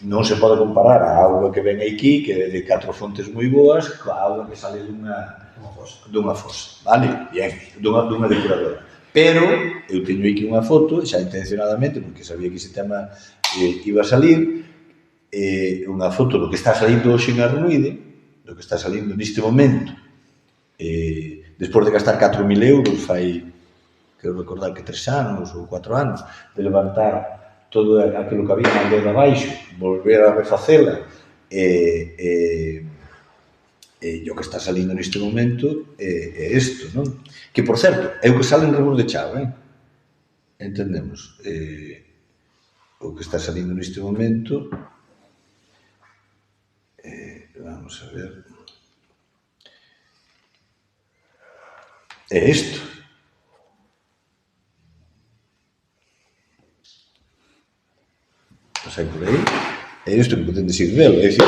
non se pode comparar a auga que ven aquí, que é de 4 fontes moi boas, coa auga que sale dunha fosa. Vale? Bien, dunha depuradora. Pero eu teño aquí unha foto, xa intencionadamente, porque sabía que ese tema iba a salir, unha foto do que está salindo hoxe en Arruide, do que está salindo neste momento, despois de gastar 4.000 euros, fai, quero recordar que 3 anos ou 4 anos, de levantar todo aquilo que había na aldea de abaixo, volver a refacela, e o que está salindo neste momento é isto, non? Que, por certo, é o que sale en Rebos de Chao, entendemos? O que está salindo neste momento, vamos a ver, é isto. Pues hai por aí, é isto que poden decir dele, é dicir,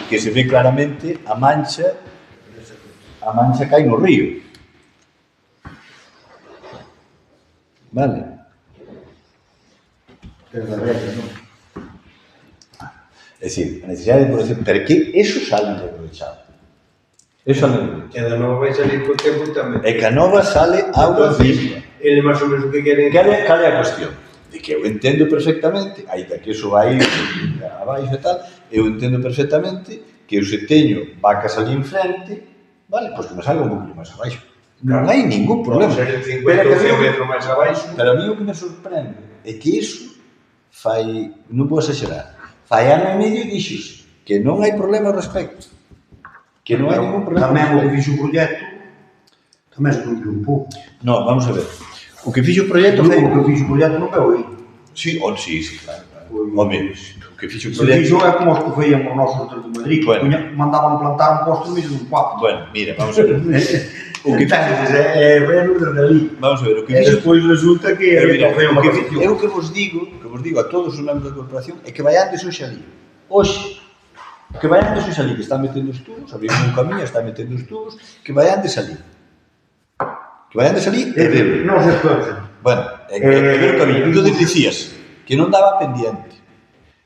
que se ve claramente a mancha cae no río. Vale? É dicir, a necesidade de producción, pero que eso sale en Rebos de Chao. Eso sale en Rebos de Chao. E a da nova vai salir por tempo tamén. E que a nova sale auga viva. Ele máis ou menos o que queren... Cal é a cuestión? De que eu entendo perfectamente, aínda que iso vai abaixo e tal, eu entendo perfectamente que eu se teño vacas ali enfrente, vale, pois que me salga un pouquinho máis abaixo. Non hai ningún problema. Ser 50 ou 100 metros máis abaixo. Pero a mí o que me sorprende é que iso fai, non vou exagerar, fai ano e medio dixos que non hai problema ao respecto. Que non hai ningún problema. Tamén o que fixo o proxecto, tamén se cumpriu un pouco. Non, vamos a ver. O que fixo o proxecto O que fixo o proxecto non veo aí. Sí, claro. Home, o que fixo o Se proxecto... fixo é como os que feíamos nós outros de Madrid, que mandaban plantar un posto no medio dun cuarto. Bueno, mira, vamos a ver. O que entendes, é bueno desde ali. Vamos a ver, o que E fixo... despois resulta que Mira, o que eu que vos digo a todos os membros da corporación é que vaiandes hoxe ali. Hoxe. Que vaiandes hoxe ali, que están metendo os tubos, abrindo un camiño, están metendo os tubos, que vaiandes ali. Que vaiandes ali e ver. Non se escoita. Bueno, e ver o camiño. Entón dicías que non daba pendiente,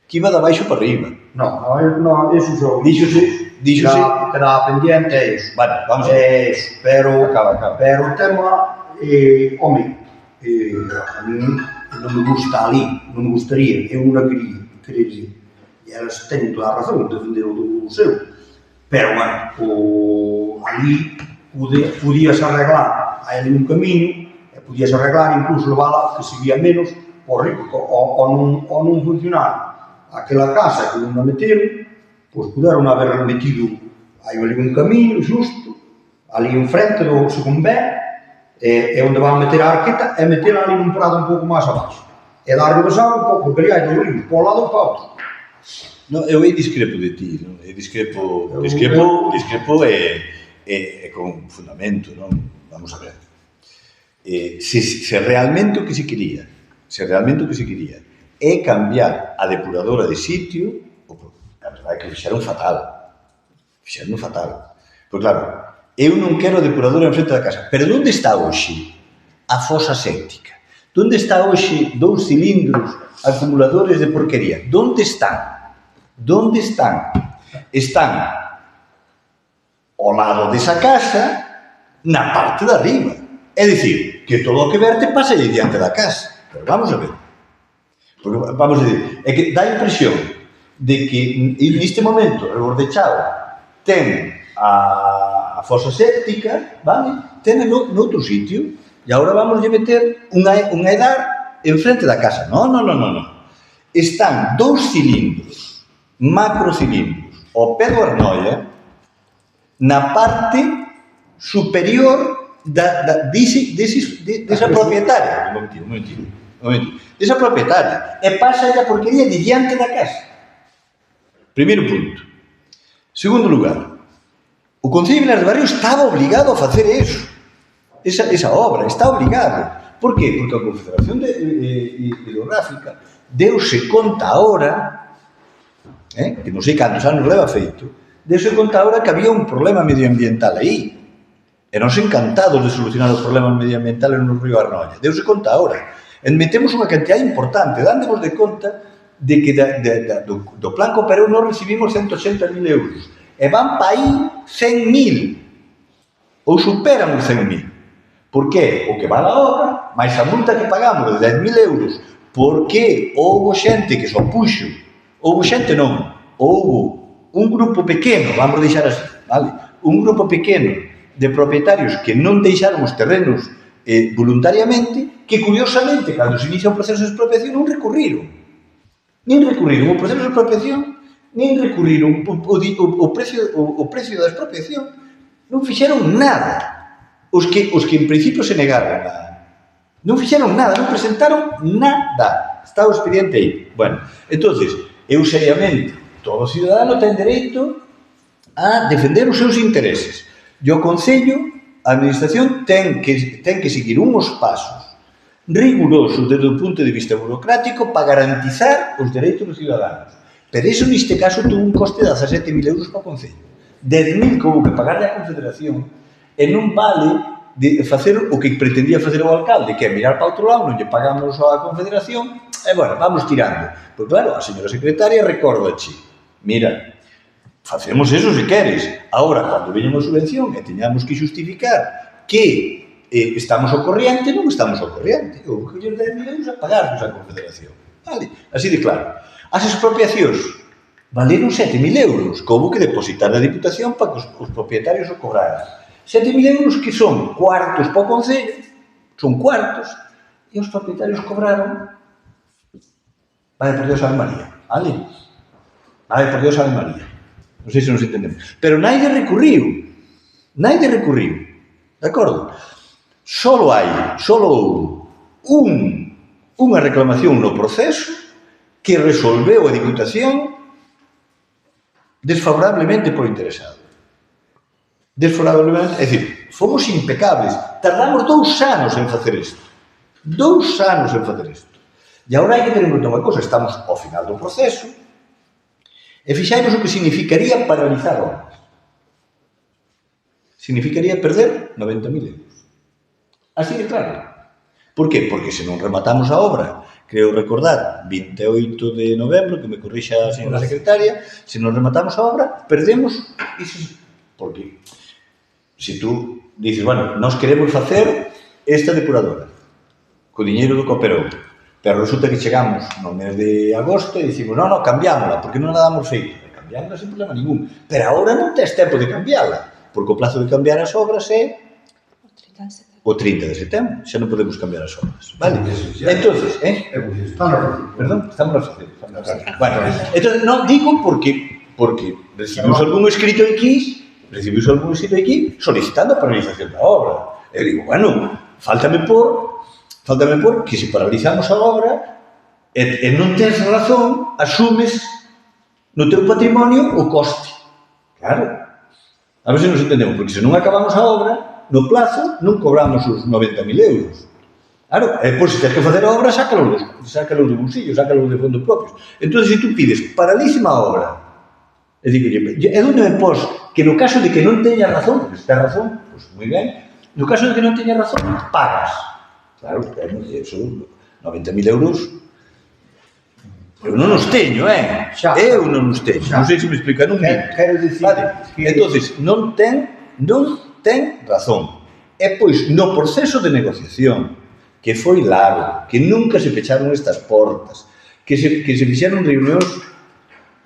que iba de baixo para arriba. Non, eso só. Díxose que daba pendiente é iso. Vale, vamos a ver. É iso, pero Acaba. Pero o tema, home, a mí non me gusta ali, non me gustaría, eu non a querería. E elas teñen toda a razón de defender o seu. Pero, bueno, ali podíase arreglar, hai ali un camiño, e podíase arreglar, incluso levala que se vía menos, por rico, ou non funcionar aquela casa que non a meteron, pois puderon haber metido, hai ali un camiño xusto, ali enfrente do segundo ben, É onde van meter a arqueta e meter ali nun prado un pouco máis abaixo. E darlle besar un pouco, porque ali hai do río, para un lado e para outro. No, eu aí discrepo de ti, non? Discrepo con fundamento, non? Vamos a ver. Se realmente o que se quería é cambiar a depuradora de sitio, a verdade é que fixeron fatal. Porque claro, eu non quero a depuradora en frente da casa, pero onde está hoxe a fosa séptica? Onde está hoxe 2 cilindros acumuladores de porquería? Onde están? Están ao lado desa casa, na parte de arriba. É dicir, que todo o que verte pasa aí diante da casa. Pero vamos a ver. Porque, vamos a ver, é que dá a impresión de que neste momento o Bordechao ten a fosa séptica, vale? Ten noutro sitio, e agora vamos a meter unha edar en frente da casa. Non. Están 2 cilindros, macrocilindros, ao pé do Arnoia, na parte superior desa propietaria. Un momentito. Desa propietaria. E pasa a porquería de diante da casa. Primeiro punto. Segundo lugar, o Concello de Vilar de Barrio estaba obligado a facer eso. Esa obra, está obligado. Por qué? Porque a Confederación Hidrográfica deuse conta ahora, que non sei cantos anos leva feito, deuse conta ahora que había un problema medioambiental aí. E nos encantados de solucionar os problemas medioambientales no río Arnoia. Deuse conta ahora. E metemos unha cantidad importante, dándemos de conta de que do plan Cooperou nós recibimos 180.000 euros. E van pa aí 100.000. Ou superan os 100.000. Por que? O que vale a obra, máis a multa que pagamos de 10.000 euros, porque houve xente que se opuxo. Houve xente non. Houve un grupo pequeno, vamos deixar así, vale? Un grupo pequeno de propietarios que non deixaron os terrenos voluntariamente, que curiosamente, cando se inicia o proceso de expropiación, non recurriron. Nin recurriron o proceso de expropiación, nin recurriron o precio da expropiación. Non fixeron nada. Os que en principio se negaron a... Non fixeron nada, non presentaron nada. Está o expediente aí. Bueno, entonces, eu seriamente, todo cidadano ten dereito a defender os seus intereses. E o Concello, a Administración, ten que seguir uns pasos rigurosos desde o punto de vista burocrático para garantizar os dereitos dos ciudadanos. Pero iso, neste caso, tuvo un coste de 17.000 euros para o Concello. 10.000 que houve que pagarle á Confederación e non vale de facer o que pretendía facer o alcalde, que é mirar para outro lado, non lle pagamos á Confederación, e, bueno, vamos tirando. Pois, claro, a señora secretaria recordache, mira, facemos eso se queres. Agora, cando veñen a subvención e teñamos que justificar que estamos ao corriente, non estamos ao corriente. O que lle 10.000 euros a pagarnos á Confederación. Vale? Así de claro. As expropiacións valeron 7.000 euros, que houve que depositar na Diputación para que os propietarios o cobraran. 7.000 euros que son cuartos para o Concello, son cuartos, e os propietarios cobraron, vale por Dios Ave María, vale? Vale por Dios Ave María. Non sei se nos entendemos. Pero naide recurriu. De acordo? Solo houve unha reclamación no proceso que resolveu a Diputación desfavorablemente por interesado. Desfavorablemente, é dicir, fomos impecables. Tardamos 2 anos en facer isto. 2 anos en facer isto. E agora hai que ter en conta unha cosa, estamos ao final do proceso e fixaimos o que significaría paralizar obras. Significaría perder 90.000 euros. Así de claro. Por qué? Porque se non rematamos a obra, creo recordar, 28 de novembro, que me corrixa a señora secretaria, se non rematamos a obra, perdemos iso. Porque se tú dices, bueno, nós queremos facer esta depuradora co diñeiro do Cooperou, pero resulta que chegamos no mes de agosto e dicimos, non, cambiámola, porque non a damos feito. Cambiámola sin problema ningún. Pero agora non tes tempo de cambiála, porque o plazo de cambiar as obras é o 30 de setembro. Xa non podemos cambiar as obras, vale? Entonces, perdón, estamos a facer. Bueno, entonces, non digo porque recibimos algún escrito aquí solicitando a paralización da obra. Eu digo, bueno, Faltame por que se paralizamos a obra e non tens razón, asumes no teu patrimonio o coste. Claro. A ver se nos entendemos, porque se non acabamos a obra, no plazo non cobramos os 90.000 euros. Claro, e depois, se tens que facer a obra, sácalo do bolsillo, sácalo de fondos propios. Entón, se tú pides paralísima a obra, e digo, é onde me pos que no caso de que non teña razón, porque se ten razón, pois moi ben, no caso de que non teña razón, pagas. Claro, son 90.000 euros. Eu non os teño, Eu non os teño. Non sei se me explica, non me. Quero dicir que... Entonces, non ten razón. E pois, no proceso de negociación, que foi largo, que nunca se pecharon estas portas, que se fixeron reunións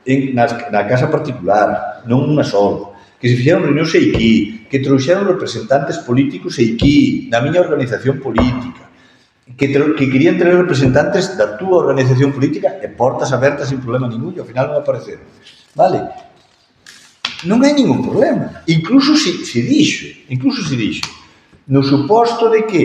na casa particular, non unha sola, que se fixeron reunións eiquí, que trouxeron representantes políticos eiquí, na miña organización política, que querían tener representantes da túa organización política e portas abertas sin problema ningún e ao final non apareceron. Vale? Non hai ningún problema. Incluso se dixo, no suposto de que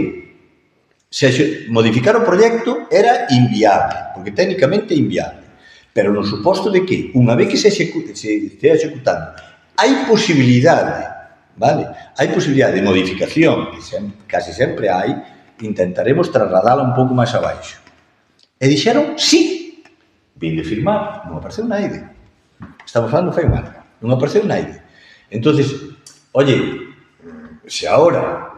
modificar o proxecto era inviable, porque técnicamente é inviable, pero no suposto de que, unha vez que se estea executando, hai posibilidade, vale? Hai posibilidade de modificación, que casi sempre hai, intentaremos trasladala un pouco máis abaixo. E dixeron, sí, vin de firmar, non apareceu naide. Estamos falando fai un ano, non apareceu naide. Entonces, oye, se agora,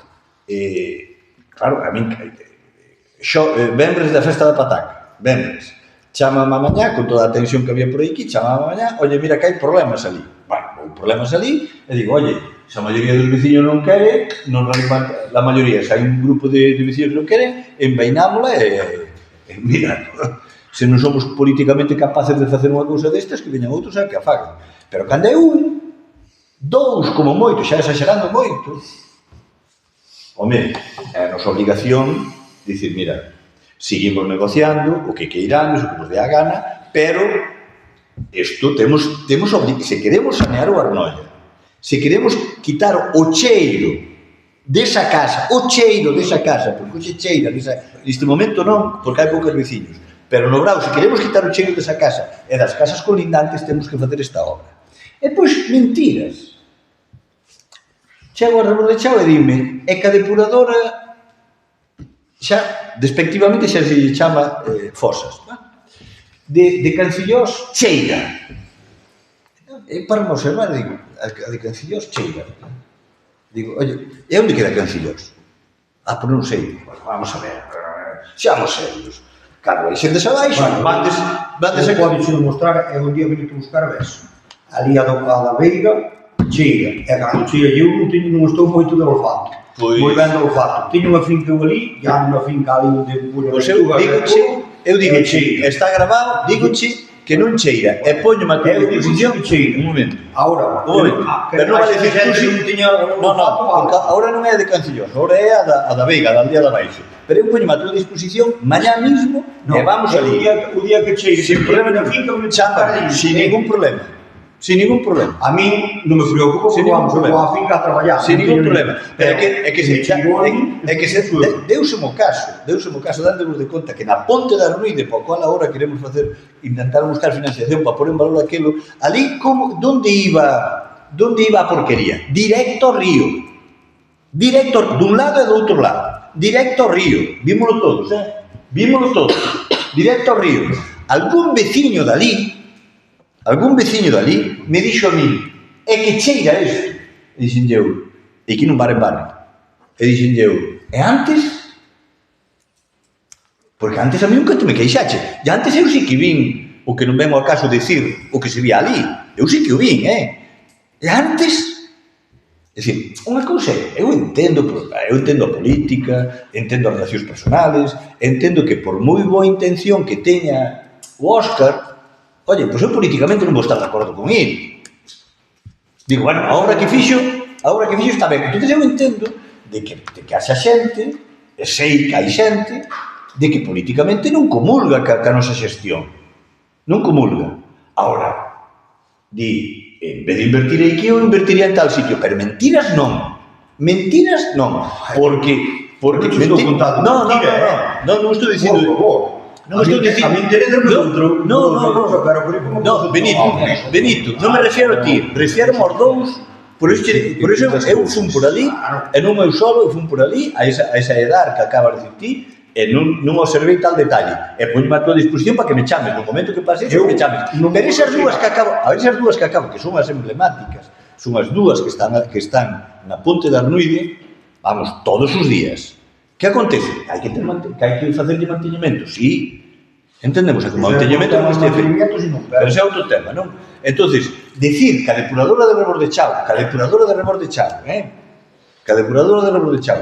claro, a min, vendres da festa da pataca, vendres, chamame a mañá, con toda a tensión que había por aquí, chamame a mañá, oye, mira que hai problemas ali. Bueno, hai problemas ali, e digo, oye, se a maioría dos veciños non quere, a maioría, se hai un grupo de veciños que non queren, envainámola e mira, se non somos políticamente capaces de facer unha cousa destas, que veñan outros a que a fagan. Pero cando é un, dous, como moito, xa exagerando moito, home, é a nosa obrigación dicir, mira, seguimos negociando, o que queiramos, o que nos dé a gana, pero isto temos se queremos sanear o Arnoia, se queremos quitar o cheiro desa casa, porque hoxe cheira, neste momento non, porque hai poucos veciños, pero no Brao, se queremos quitar o cheiro desa casa e das casas colindantes, temos que facer esta obra. E pois, mentiras. Chego a Rebordechao e dime, é que a depuradora xa, despectivamente, xa se chama Fosas, de Cancillós, cheira. E para me observar, digo, a de Cancillós, cheira. Digo, oye, e onde queda Cancillós? Pois non sei. Vamos a ver, xamos serios. Claro, aí xentes abaixo, vantes a... Podes mostrar, é un día que te buscar ves. Ali a da Veiga, cheira. E cando cheira, eu non estou moito de olfato. Moi ben de olfato. Teño unha finca ali, já unha finca ali onde... Pois eu digo-che, está grabado, digo-che, que non cheira, e poño a tua disposición, un momento. Ahora, pero non vai dicir tú si... Non, porque agora non é a de Cancillós, agora é a da Veiga, da aldea da Baixo. Pero eu poño a tua disposición mañá mismo e vamos ali. O día que cheire, sin problema na finca, sin ningún problema. Sin ningún problema. A min non me preocupo porque vamos a finca a traballar. Sin ningún problema. Pero é que se deuse mo caso, dándevos de conta que na Ponte da Arnuide, por cual agora queremos intentar buscar financiación para pôr en valor aquilo, ali, donde iba a porquería? Directo ao río. Directo, dun lado e do outro lado. Directo ao río. Vímolo todos, Directo ao río. Algún veciño dali me dixo a mí, é que cheira isto. E dixen eu, e que non bar en barrio. E dixen eu, e antes? Porque antes a mí nunca te me queixache. E antes eu sí que vin, o que non vengo ao caso dicir, o que se vía ali. Eu sí que o vin, E antes? É dicir, unha cousa, eu entendo a política, entendo as relacións personales, entendo que por moi boa intención que teña o Óscar, oye, pois eu políticamente non vou estar de acordo con ele. Digo, bueno, a obra que fixo está ben. Entón eu entendo de que haxa xente, e sei que hai xente, de que políticamente non comulga ca nosa xestión. Non comulga. Ahora, en vez de invertir aquí, eu invertiría en tal sitio. Pero mentiras non. Porque Porque non estou contando mentira, non estou dicindo... Por favor. Non estou dicindo... A mí interesa que outro... No, Benito, non me refiero a ti, refiero aos dous. Por iso eu fun por ali, e non eu solo, eu fun por ali, a esa edad que acabas de dicir ti, e non observei tal detalle. E poñme a tua disposición para que me chames, no momento que pase iso, que me chames. Pero esas dúas que acabo, que son as emblemáticas, son as dúas que están na Ponte da Arnuide, vamos, todos os días. Que acontece? Hai que facerlle manteñemento, sí. Entendemos que o manteñemento non este manteñemento, pero ese é outro tema, non? Entonces, decir que a depuradora de Rebos de Chao, que a depuradora de Rebos de Chao,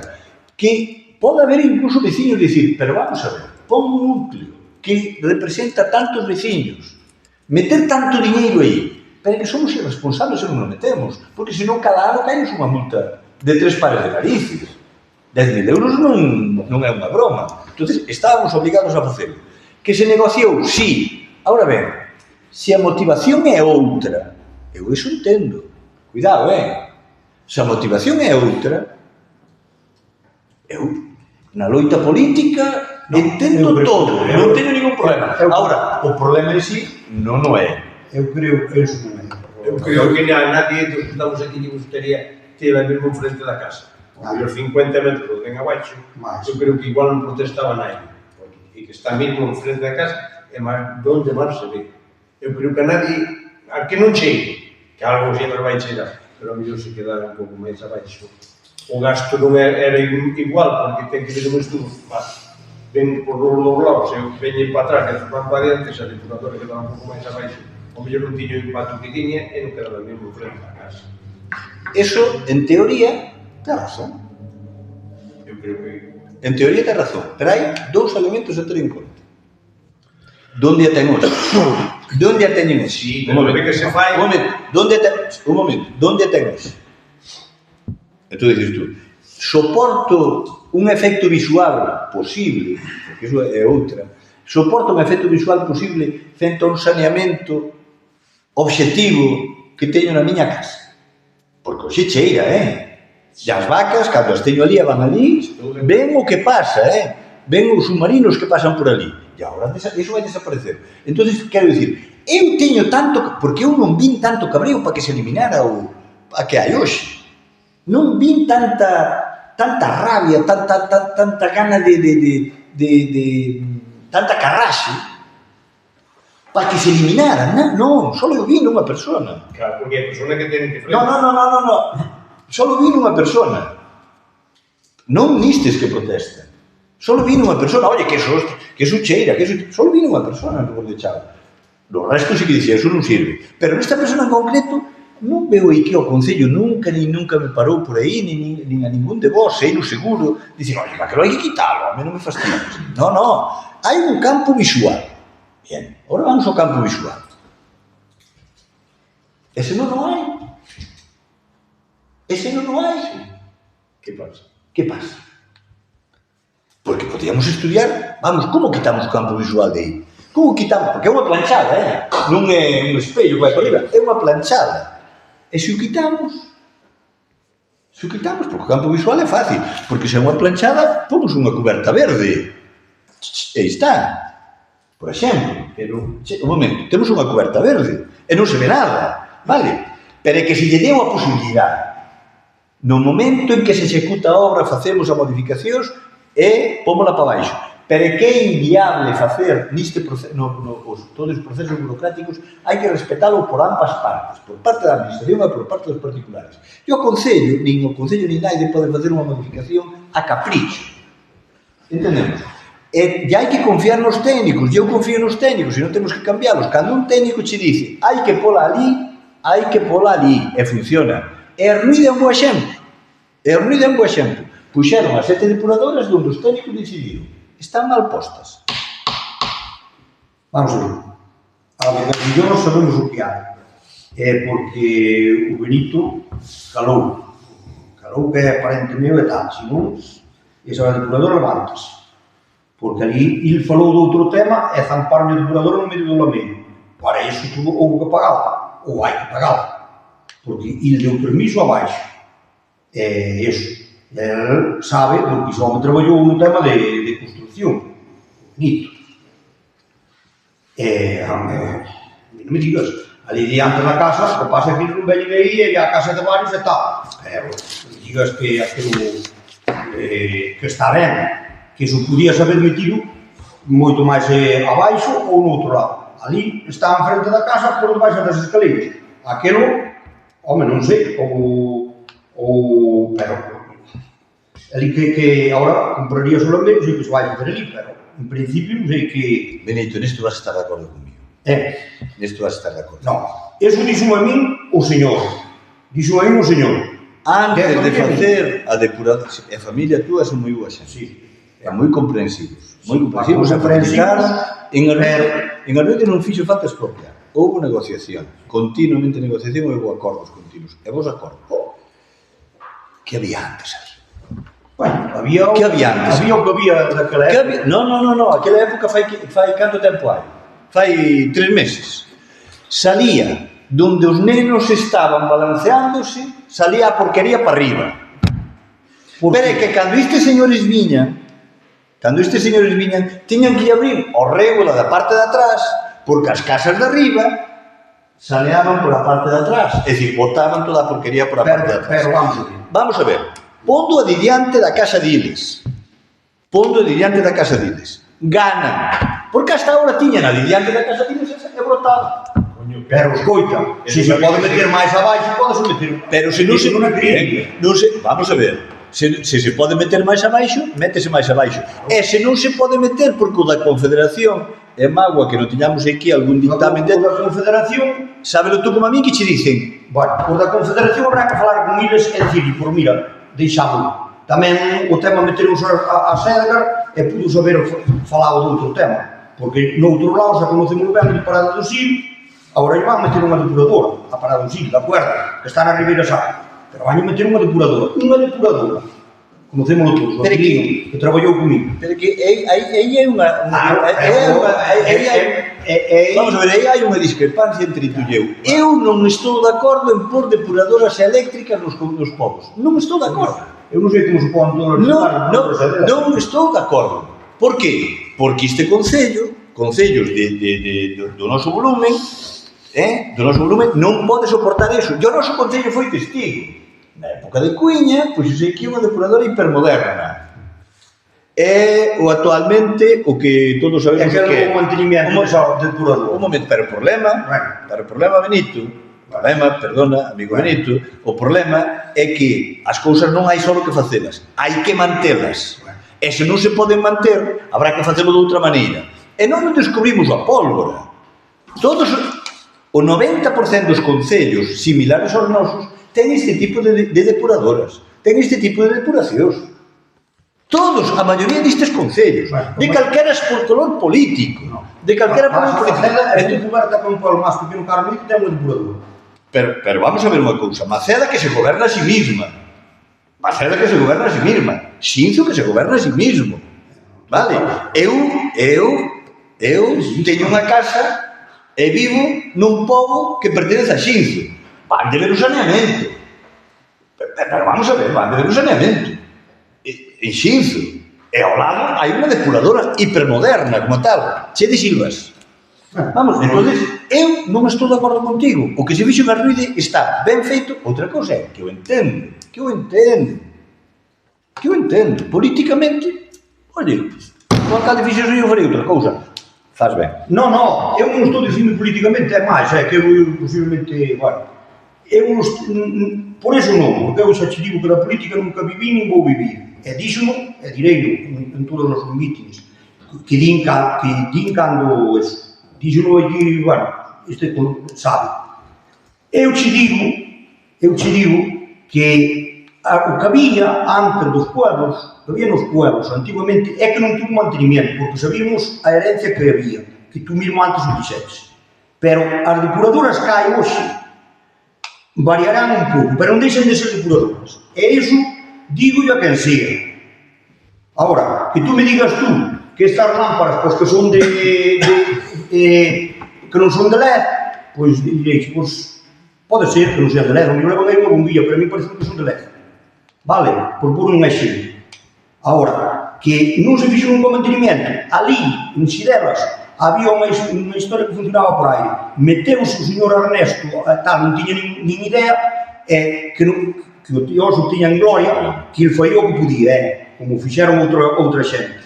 que pode haber incluso veciños dicir, pero vamos a ver, pon un núcleo que representa tantos veciños, meter tanto diñeiro aí, pero que somos irresponsables se non nos metemos, porque senón cada ano caemos unha multa de 3 pares de narices. 10.000 euros non é unha broma. Entonces, estábamos obligados a facelo. Que se negociou, sí. Ahora ben, se a motivación é outra, eu iso entendo. Cuidado, se a motivación é outra, eu, na loita política, entendo todo, non teño ningún problema. Ahora, o problema en sí non o é. Eu creo que eso non é. Eu creo que nadie dos que estamos aquí lle gustaría ter a mesma frente da casa. A mellor 50 metros den abaixo, eu creo que igual non protestaba nadie. E que está mesmo en frente da casa, é máis donde máis se ve. Eu creo que a nadie, a que non chegue, que algo sempre vai chegar, pero a mellor se quedar un pouco máis abaixo. O gasto non era igual, porque ten que ver un estudo, ven por os dos lados, e veñen para atrás, que van para diante, se a depuradora quedaba un pouco máis abaixo, o mellor non tiño o impacto que tiña e non quedaba mesmo frente da casa. Eso, en teoría, ten razón. Eu creo que... En teoría ten razón, pero hai dous elementos a ter en conta. Donde a ten hoxe? Donde a teñen hoxe? Sí, pero ve que se fai... Un momento, donde a ten hoxe? Entón dices tú, soporto un efecto visual posible, porque iso é outra, soporto un efecto visual posible frente a un saneamento objetivo que teño na miña casa. Porque hoxe cheira, E as vacas, cando as teño ali e van ali, ven o que pasa, ven os submarinos que pasan por ali. E agora iso vai desaparecer. Entón, quero dicir, eu teño tanto, porque eu non vin tanto cabreo para que se eliminara a que hai hoxe. Non vin tanta rabia, tanta gana tanta carraxe para que se eliminara. Non, só eu vi nunha persona. Claro, porque a persona que ten que... Non. Só vi nunha persona. Non nistes que protestan. Só vi nunha persona. Oye, que eso cheira, só vi nunha persona no Rebos de Chao. Do resto sí que dicía, eso non sirve. Pero esta persona en concreto non veo aí que o Concello nunca me parou por aí, nin a ningún de vos, sei no seguro, dicen, oye, que lo hai que quitalo, a mí non me fastidies. Non, hai un campo visual. Bien, ahora vamos ao campo visual. Ese non o hai. Ese non o hai. Que pasa? Que pasa? Porque podíamos estudiar, vamos, como quitamos o campo visual de aí? Como quitamos? Porque é unha planchada, non é un espello que vai por arriba, é unha planchada. E se o quitamos, porque o campo visual é fácil, porque se é unha planchada, pomos unha coberta verde. E está. Por exemplo, un momento, temos unha coberta verde, e non se ve nada, vale? Pero é que se lle deu a posibilidade, no momento en que se executa a obra, facemos as modificacións e pómola para baixo. Pero é que é inviable facer neste proceso, todos os procesos burocráticos, hai que respetalo por ambas partes, por parte da administración e por parte dos particulares. E o Concello, nin nadie pode facer unha modificación a capricho. Entendemos? E hai que confiar nos técnicos, e eu confío nos técnicos, e non temos que cambiarlos. Cando un técnico che dice, hai que pola ali, e funciona. E a Arnuide é un bo exemplo. Puxeron as 7 depuradoras onde os técnicos decidiron. Están mal postas. Vamos a ver. A mellor sabemos o que hai. É porque o Benito calou que é parente meu e tal. Se non, esa depuradora levantas. Porque ali ele falou de outro tema e zamparon a depuradora no medio do lamento. Para iso tuvo houve que pagala. Ou hai que pagala. Porque ele deu permiso abaixo. É iso. El sabe, porque ese home traballou no tema de construcción. Bonito. Non me digas, ali diante da casa, o pasa que non veñen aí e a casa de varios e tal. Pero non me digas que aquilo que está ben, que iso podías haber metido moito máis abaixo ou no outro lado. Ali está en frente da casa por debaixo das escaleiras. Aquilo, home, non sei, pero ali que agora compraría solamente, non sei que se vai facer ali, pero en principio non sei que... Benito, nisto vas a estar de acordo comigo. Nisto vas a estar de acordo. Non, eso dixo a min o señor. Dixo a min o señor. Antes de facer a depuración, a familia túa son moi boa xente. Sí. É moi comprensivos. Moi comprensivos a facilitar. En Arroio non fixo falta expropiar. Houve negociación, continuamente negociación e houve acordos continuos. E vos acordos. Que había antes aí? Bueno, había o que había antes? Había o que había daquela época. Non, aquela época fai canto tempo hai? Fai 3 meses. Salía donde os nenos estaban balanceándose, salía a porquería para arriba. Pero é que cando estes señores viñan, tiñan que abrir o régola da parte de atrás, porque as casas de arriba saneaban por a parte de atrás. É dicir, botaban toda a porquería por a parte de atrás. Pero vamos a ver. Pondo adiante da casa diles. Ganan. Porque hasta ahora tiñan adiante da casa diles e brotaban. Pero escoita, se se pode meter máis abaixo, pode meter. Pero se non se... Vamos a ver. Se se pode meter máis abaixo, métese máis abaixo. E se non se pode meter, porque o da Confederación é mágoa que non tiñamos aquí algún dictamen de... O da Confederación... Sábelo tú como a mí que che dicen? Bueno, o da Confederación habrá que falar con eles e dicir, por mira, deixámoslo. Tamén o tema metermos a Sedgar e pudo saber falado de outro tema. Porque no outro lado xa conocemos ben de Parada do Sil, agora lle van meter unha depuradora, a Parada do Sil, da cuerda, que está na Ribeira Sacra. Pero van meter unha depuradora. Conocémoslo todos, o Aquilino, que traballou comigo. Pero que aí é unha... Vamos a ver, aí hai unha discrepancia entre tú e eu. Eu non estou de acordo en pôr depuradoras eléctricas nos povos. Non estou de acordo. Eu non sei como se pon todos os... Non estou de acordo. Por qué? Porque este concellos do noso volumen, non pode soportar eso. E o noso concello foi testigo. Na época de Cuiña, pois sei que é unha depuradora hipermoderna. E o actualmente, o que todos sabemos que é o mantenimiento desa depuradora. Un momento, pero o problema, Benito, perdona, amigo Benito, o problema é que as cousas non hai só que facelas, hai que mantelas. E se non se poden manter, habrá que facelo de outra maneira. E non descubrimos a pólvora. Todos, o 90% dos concellos similares aos nosos ten este tipo de depuradoras, ten este tipo de depuracións. Todos, a maioría destes concellos, de calquera por color político, de calquera color político. E tu goberta con un pueblo máis pequeno que Armillo ten unha depuradora. Pero vamos a ver unha cousa, Maceda que se goberna a sí misma, Xinzo que se goberna a sí mismo, vale? Eu teño unha casa e vivo nun pobo que pertence a Xinzo. Van de ver o saneamento. Pero vamos a ver, van de ver o saneamento. En Xinzo. E ao lado hai unha depuradora hipermoderna, como tal, che de silvas. Vamos, entonces, eu non estou de acordo contigo. O que se fixo en Arruide está ben feito. Outra cousa é que eu entendo. Políticamente, oye, o alcalde fixo eu farei outra cousa. Faz ben. Non, eu non estou dicindo políticamente, é máis, é que eu posiblemente, bueno, por eso non, porque eu xa te digo que na política nunca viví nin vou vivir. E díxono, e direino en todos os mítines, que din cando eso. Díxono aquí, bueno, este sabe. Eu te digo que o que había antes dos pueblos, que había nos pueblos antigamente, é que non tuvo mantenimiento, porque sabíamos a herencia que había, que tú mismo antes o dixetes. Pero as depuradoras que hai hoxe variarán un pouco, pero non deixen de ser depuradoras. E iso digo a quen sea. Agora, que tú me digas tú que estas lámparas, pois que son que non son de LED, pois diréis, pois pode ser que non sean de LED, non me levan aí unha bombilla, pero a mí parece que son de LED. vale? Por pôr un exemplo. Agora, que non se fixo un mantenimento, ali, en Sidelas, había unha historia que funcionaba por aí. Meteuse o señor Ernesto, tal, non tiña nin idea, que o tío tiña en gloria, que ele foi o que podía, como fixeron outra xente.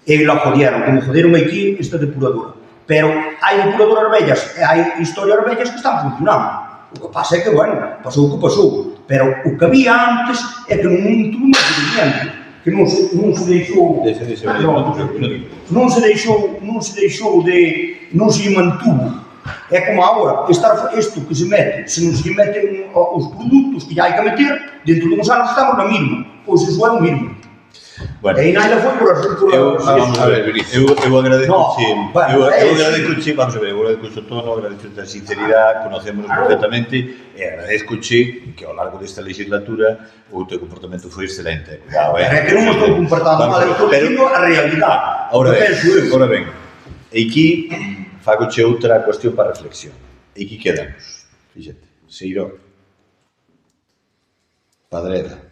E la jodieron, como joderon aquí esta depuradora. Pero hai depuradoras vellas e hai historias vellas que están funcionando. O que pasa é que, bueno, pasou o que pasou. Pero o que había antes é que non tuvo mantenimiento, que non se deixou, non se mantuvo. É como agora, isto que se mete, se non se meten os produtos que hai que meter, dentro de uns anos estamos na mesma. Pois iso é o mesmo. Bueno, e ainda foi por vamos a ver, eu agradecoche, vamos a ver, eu agradecoche o tono, agradecoche a sinceridade, conocémonos perfectamente e agradecoche que ao largo desta legislatura o teu comportamento foi excelente. Cuidado, é que non me estou comportando mal, estou dicindo a realidade. Ahora ben, e aquí fagoche outra cuestión para reflexión. E aquí quedamos, fíxate, Seiró, Padreda,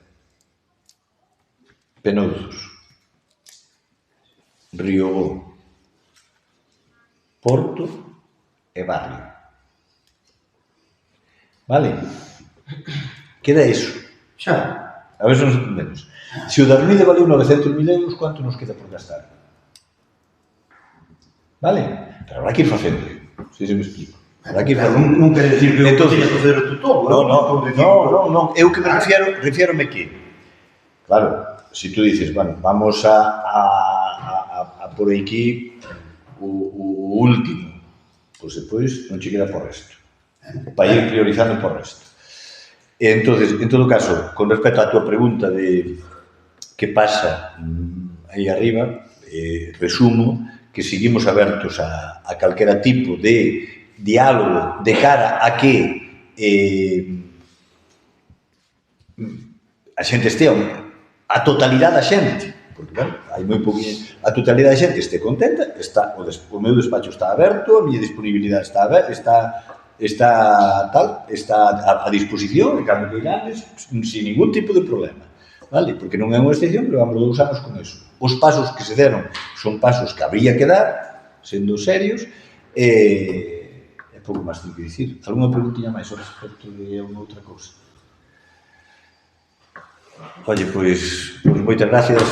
Penouzos, Riobó, Porto e Barrio. Vale? Queda iso. Xa. A ver se nos entendemos. Se o da Armide valeu 900.000 euros, quanto nos queda por gastar? Vale? Pero habrá que ir facendo. Si se me explico. Habrá que ir facendo. Non quere decir que eu teña que fazer isto todo. Non. Eu que me refiérome que, claro, si tú dices, bueno, vamos a por aquí o último, pois depois non che queda por resto. Para ir priorizando por resto. Entonces, en todo caso, con respecto á tua pregunta de que pasa aí arriba, resumo que seguimos abertos a calquera tipo de diálogo de cara a que a xente estea, a totalidade da xente, porque, bueno, hai moi pouquinho, a totalidade da xente este contenta, o meu despacho está aberto, a miña disponibilidade está a disposición, e cando queirades, sin ningún tipo de problema, vale? Porque non é unha excepción, pero vamos 2 anos con eso. Os pasos que se deron son pasos que habría que dar, sendo serios, e pouco máis tenho que dicir. Alguna preguntinha máis ao respecto de alguna outra cousa? Oye, pois moitas gracias